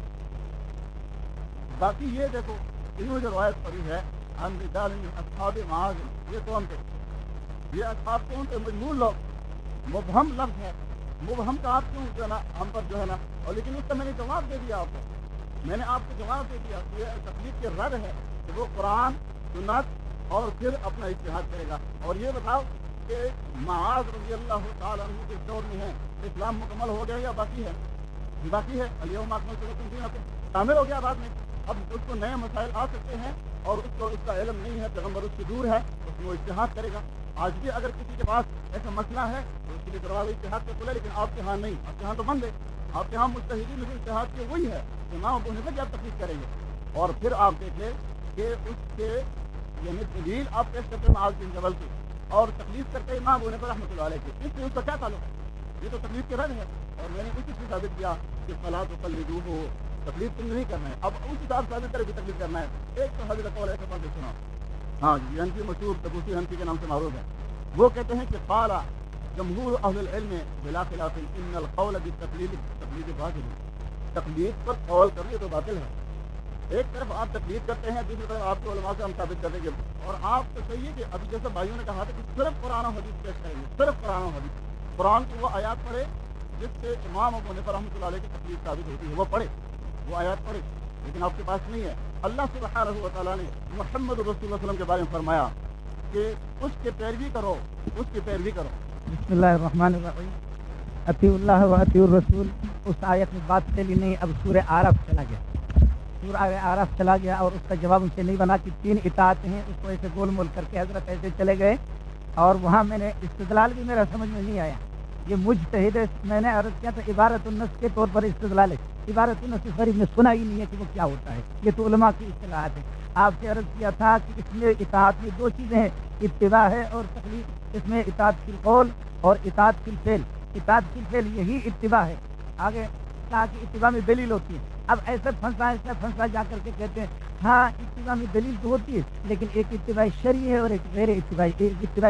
باقی یہ دیکھو انہوں جو روایت پڑی ہے ہم رجال من اصحاب معاذ، یہ کون تھے؟ یہ اصحاب کون تھے؟ مجمول لوگ. مبہم لفظ ہے، مبہم کا آپ کیوں جو ہے نا ہم پر جو ہے نا. اور لیکن اس کا میں نے جواب دے دیا آپ کو، میں نے آپ کو جواب دے دیا. یہ تقلید کے رد ہے کہ وہ قرآن سنت اور پھر اپنا اجتہاد کرے گا. اور یہ بتاؤ کہ معاذ رضی اللہ تعالیٰ عنہ کے دور میں ہے اسلام مکمل ہو گیا یا باقی ہے؟ باقی ہے. الیوم اکملت لکم دینکم کامل ہو گیا بعد میں. اب اس کو نئے مسائل آ سکتے ہیں اور اس کو اس کا علم نہیں ہے، پیغمبر اس سے دور ہے، اس میں وہ اجتہاد کرے گا. آج بھی اگر کسی کے پاس ایسا مسئلہ ہے تو اس کے لیے دروازہ اجتہاد کا کھلا، لیکن آپ کے ہاں نہیں. آپ کے ہاں تو بند ہے. آپ کے ہاں مجتہدین میں اجتہاد کے وہی ہے کہ امام ابو حنیفہ کی آپ تقلید کریں گے. اور پھر آپ دیکھ لیں کہ اس کے یعنی دلیل آپ پیش کرتے ہیں معاذ بن جبل کی اور تقلید کرتے ہیں امام ابو حنیفہ رحمۃ اللہ علیہ کی. اس سے اس کا کیا تعلق ہے؟ یہ تو تقلید کے رد ہے. اور میں نے اسی سے ثابت کیا کہ فلا تقلدوہ، تقلید تم نہیں کرنا ہے. اب اس حساب سے ثابت کرے بھی تقلید کرنا ہے. ایک تو حضرت قول ایسا پڑھ کے سنا، ہاں جی حنفی مشہور تبوسی حنفی کے نام سے معروف ہے. وہ کہتے ہیں کہ قال جمہور اہل العلم بلا خلاف ان القول بالتقلید تقلید باطل، تقلید پر قول کرنے تو باطل ہے. ایک طرف آپ تقلید کرتے ہیں، دوسری طرف آپ کے علماء سے ہم ثابت کریں گے. اور آپ کو چاہیے کہ ابھی جیسے بھائیوں نے کہا تھا کہ صرف قرآن و حدیث پیش کریں گے، صرف قرآن و حدیث. قرآن کی وہ آیات پڑھے جس سے امام ابو حنیفہ رحمۃ اللہ علیہ کی تقلید ثابت ہوتی ہے، وہ پڑھے، وہ آیات پڑھے. لیکن آپ کے پاس نہیں ہے. اللہ سبحانہ و تعالیٰ نے محمد رسول اللہ صلی اللہ علیہ وسلم کے بارے میں فرمایا کہ اس کی پیروی کرو، اس کی پیروی کرو. بسم اللہ الرحمن الرحیم. اطیع اللہ و اطیع الرسول. اس آیت میں بات چلی نہیں، اب سورہ اعراف چلا گیا. سورہ اعراف چلا گیا اور اس کا جواب ان سے نہیں بنا کہ 3 اطاعت ہیں. اس کو ایسے گول مول کر کے حضرت ایسے چلے گئے اور وہاں میں نے استدلال بھی میرا سمجھ میں نہیں آیا. یہ مجتہد میں نے عرض کیا تو عبارت النص کے طور پر استدلال ہے. عبارت النص غریب نے سنا ہی نہیں ہے کہ وہ کیا ہوتا ہے. یہ تو علماء کی اصطلاحات ہے. آپ سے عرض کیا تھا کہ اس میں اطاعت میں 2 چیزیں ہیں، اتباع ہے اور تقلید. اس میں اطاعت فی القول اور اطاعت فی الفعل. اطاعت فی الفعل یہی اتباع ہے. آگے کہا کہ اتباع میں دلیل ہوتی ہے. اب ایسا پھنسا جا کر کے کہتے ہیں ہاں اتباع میں دلیل تو ہوتی ہے لیکن ایک اتباع شرعی ہے اور ایک غیر اتباع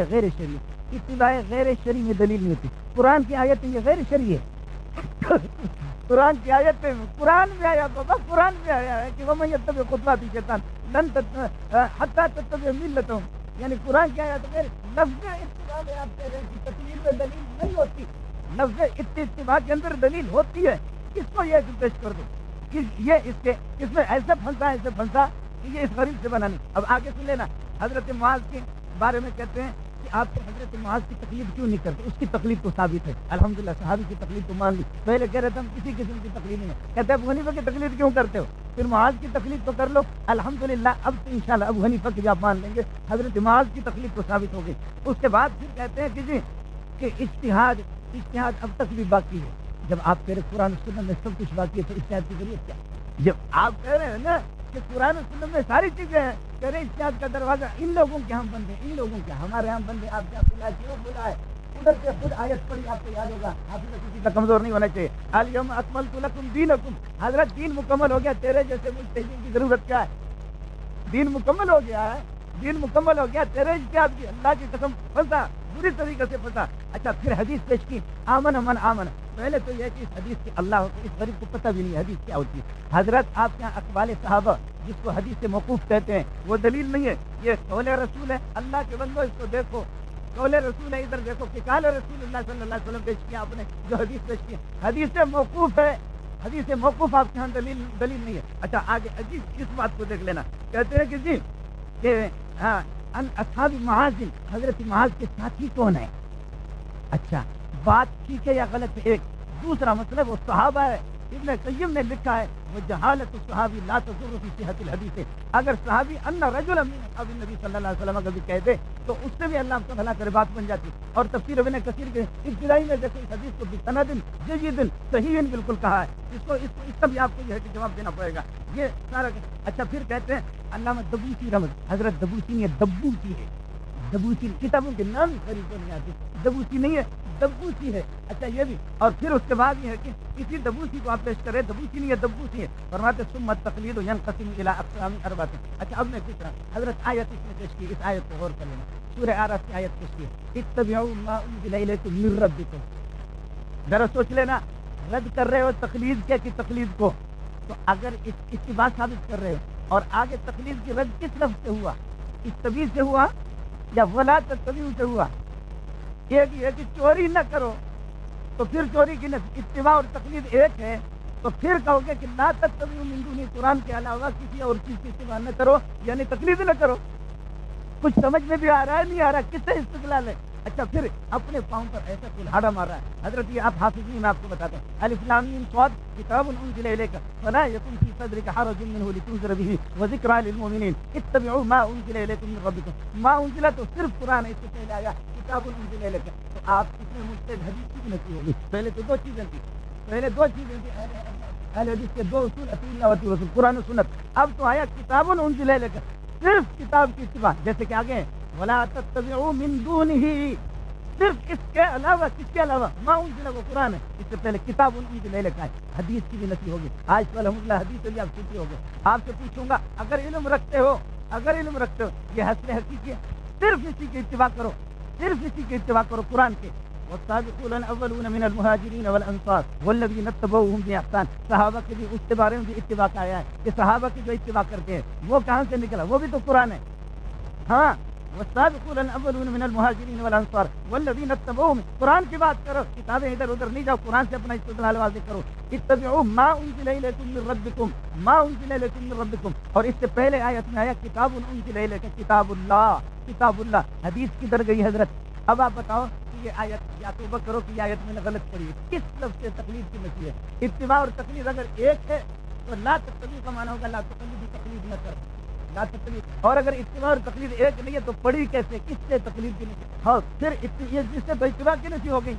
غیر شرعی. اتباع غیر شرعی میں دلیل نہیں ہوتی. قرآن کی آیت یہ غیر شرعی ہے قرآن کی آیت میں قرآن میں آیا بابا، قرآن میں آیا ہے کہ وَمَن يَتَّبِعْ خُطُوَاتِ الشَّيْطَانِ لَن حَتَّىٰ تَتَّبِعَ مِلَّتَهُ، یعنی قرآن کی آیت میں لفظ اتباع میں آپ کہہ رہے ہیں کہ تکلیف میں دلیل نہیں ہوتی، لفظ اتباع کے اندر دلیل ہوتی ہے. اس کو یہ پیش کر دو کہ یہ اس میں ایسے پھنسا کہ یہ اس غریب سے بنا نہیں. اب آگے سن لینا، حضرت معاذ کے بارے میں کہتے ہیں کہ آپ حضرت معاذ کی تکلیف کیوں نہیں کرتے؟ اس کی تکلیف تو ثابت ہے، الحمدللہ صحابی کی تکلیف تو مان لی. پہلے کہہ رہے تھے ہم کسی قسم کی تکلیف نہیں ہے، کہتے ہیں ابو حنیفہ کی تکلیف کیوں کرتے ہو؟ پھر معاذ کی تکلیف تو کر لو، الحمدللہ اب تو انشاءاللہ ابو حنیفہ کی بھی آپ مان لیں گے، حضرت معاذ کی تکلیف تو ثابت ہو گئی. اس کے بعد پھر کہتے ہیں کہ جی کہ اجتہاد اب تک بھی باقی ہے. جب آپ کہہ رہے قرآن و سنت میں سب کچھ باقی ہے تو اجتہاد کی ضرورت کیا؟ جب آپ کہہ رہے ہیں نا کہ قرآن و سنت میں ساری چیزیں ہیں، کہہ رہے اجتہاد کا دروازہ ان لوگوں کے ہم بندے، ان لوگوں کے ہمارے ہم بندے. آپ کیا بلا کیوں بلا ہے؟ ادھر سے خود آیت پڑھی، آپ کو یاد ہوگا، آپ کو کسی کا کمزور نہیں ہونا چاہیے. الیوم اکملت لکم دینکم، حضرت دین مکمل ہو گیا. تیرے جیسے مجتہدین کی ضرورت کیا ہے؟ دین مکمل ہو گیا ہے، دین مکمل ہو گیا. تیرے اجتہاد کی اللہ کی قسم پھنسا، بری طریقے سے پھنسا. اچھا پھر حدیث پیش کی، آمن من آمن. پہلے تو یہ کہ اس حدیث کی اللہ ہو، اس غریب کو پتہ بھی نہیں حدیث کیا ہوتی ہے. حضرت آپ کے یہاں اقوال صحابہ جس کو حدیث سے موقوف کہتے ہیں وہ دلیل نہیں ہے، یہ قول رسول ہے. اللہ کے بندو اس کو دیکھو، قول رسول ہے. ادھر دیکھو کہ قال رسول اللہ صلی اللہ علیہ وسلم پیش کیا آپ نے، جو حدیث پیش کی حدیث سے موقوف ہے. حدیث سے موقوف آپ کے یہاں دلیل نہیں ہے. اچھا آگے عجیب اس بات کو دیکھ لینا، کہتے ہیں کہ جی کہ ہاں ان اصحاب معاذ، حضرت معاذ کے ساتھی کون ہیں؟ اچھا بات ٹھیک ہے یا غلط ہے؟ ایک دوسرا مطلب وہ صحابہ ہے. ابن قیم نے لکھا ہے وہ جہالت الصحابی لا تضر فی صحت الحدیث. اگر صحابی ان رجل من اصحاب النبی صلی اللہ علیہ وسلم اگر بھی کہہ دے تو اس سے بھی اللہ تعالیٰ کرے بات بن جاتی. اور تفسیر ابن کثیر کے ابتدائی میں دیکھو اس حدیث کو بسند جید صحیح بالکل کہا ہے. اس کا بھی آپ کو یہ ہے کہ جواب دینا پڑے گا. یہ سارا اچھا پھر کہتے ہیں علامہ دبوسی رحمت، حضرت دبوسی یہ دبوسی ہے، دبوسی کتابوں کے نام خرید نہیں آتے، دبوسی نہیں ہے دبوسی ہے. اچھا یہ بھی. اور پھر اس کے بعد یہ ہے کہ کسی دبوسی کو آپ پیش کریں، دبوسی نہیں ہے دبوسی ہے. فرماتے ثم التقلید ينقسم الى اقسام اربعه. اچھا اب میں کس طرح حضرت آیت اس میں پیش کی، اس آیت کو غور کر لینا. سورہ اعراف کی آیت پیش کی، اتبعوا ما انزل الیکم من ربکم. ذرا سوچ لینا، رد کر رہے ہو تقلید کے کی تقلید کو، تو اگر اتباع ثابت کر رہے ہو اور آگے تقلید کی رد کس لفظ سے ہوا؟ اتباع سے ہوا یا ولا تتبعوا سے ہوا؟ ایک یہ کہ چوری نہ کرو تو پھر چوری کی نفی. اتباع اور تقلید ایک ہے تو پھر کہو گے کہ لا تتبعوا من دون، قرآن کے علاوہ کسی اور چیز کی اتباع نہ کرو، یعنی تقلید نہ کرو. کچھ سمجھ میں بھی آ رہا ہے نہیں آ رہا؟ کس سے استقلال ہے؟ اچھا پھر اپنے پاؤں پر ایسا کلہاڑا مار رہا ہے. حضرت یہ آپ حافظ نہیں، میں آپ کو بتاتا ہوں. الف لام میم صاد کتاب انزل الیک فلا یکن فی صدرک حرج منه لتنذر به وذکری للمؤمنین اتبعوا ما انزل الیکم من ربکم. ما انزل تو صرف قرآن ہے، اس سے پہلے آیا کتاب انزل الیک. تو آپ اس میں مجتہد حدیث کی نفی ہوگی. پہلے تو دو چیزیں تھیں، اہل حدیث کے دو اصول، اطیع اللہ و اطیع الرسول، قرآن و سنت. اب تو آیا کتاب انزل الیک، صرف کتاب کی اتباع. جیسے کہ آگے ولا تتبعوا من دونه، صرف اس کے علاوہ، کس کے علاوہ؟ ما انزل، وہ قرآن ہے. اس سے پہلے کتاب انزل الیک ہے، حدیث کی بھی نفی ہوگی. آج الحمد للہ حدیث سے بھی آپ سنتے ہوگے. آپ سے پوچھوں گا اگر علم رکھتے ہو یہ حسن حقیقی ہے، صرف اسی کی اتباع کرو، صرف اسی کی اتباع کرو قرآن کے. والسابقون الاولون من المهاجرین والانصار والذین اتبعوهم باحسان. صحابہ کے بھی اس کے بارے میں بھی اتباع کا آیا ہے کہ صحابہ کی جو اتباع کرتے ہیں وہ کہاں سے نکلا؟ وہ بھی تو قرآن ہے. ہاں والسابقون الاولون من المهاجرین والانصار والذین اتبعوهم، قرآن کی بات کرو، کتابیں ادھر ادھر نہیں جاؤ، قرآن سے اپنا استدلال واضح کرو. اتبعوا ما انزل الیکم من ربکم، ما انزل الیکم من ربکم. اور اس سے پہلے آیت میں آیا کتاب انزل الیک، کتاب اللہ، کتاب اللہ. حدیث کدھر گئی حضرت؟ اب آپ بتاؤ کہ یہ آیت یا توبہ کرو کہ یہ آیت میں نے غلط پڑھی ہے، کس لفظ سے تقلید کی نفی ہے؟ اتباع اور تقلید اگر ایک ہے تو لا تتبعوا کا معنی ہوگا لا تقلید، تقلید نہ کرو، لا تقلید. اور اگر اتباع اور تقلید ایک نہیں ہے تو پڑھی کیسے؟ کس سے تقلید کی نفی؟ ہاں پھر یہ جس سے تو اتباع کی نفی ہو گئی،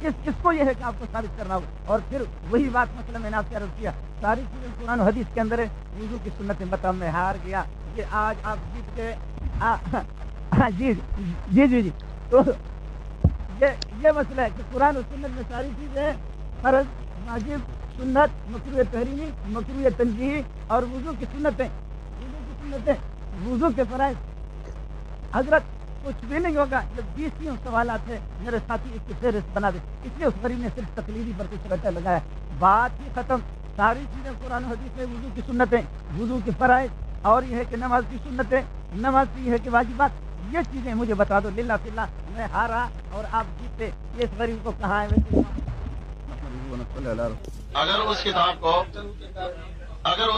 اس کو یہ ہے کہ آپ کو ثابت کرنا ہوگا. اور پھر وہی بات مثلا میں نے آپ سے عرض کیا، ساری چیزیں قرآن و حدیث کے اندر ہے. وضو کی سنت میں بتا میں ہار گیا، یہ آج آپ جیت کے جی جی جی جی. تو یہ مسئلہ ہے کہ قرآن و سنت میں ساری چیزیں فرض، واجب، سنت، مکروہ تحریمی، مکروہ تنزیہی اور وضو کی سنتیں. وضو کی سنتیں، وضو کے فرائض. حضرت کچھ بھی نہیں ہوگا، جب 20 سوالات ہیں میرے ساتھی اس کی فہرست بنا دے. اس لیے اس غریب نے صرف تقلیدی پر کچھ رٹا لگایا. بات ہی ختم. ساری چیزیں قرآن و حدیث میں وضو کی سنتیں, وضو کے فرائض, اور یہ ہے کہ نماز کی سنتیں, نماز کی یہ ہے کہ واجبات, یہ چیزیں مجھے بتا دو. للہ فی اللہ میں ہارا اور آپ جیتے. یہ اس غریب کو کہاں ہے؟ اگر اس کتاب کو اگر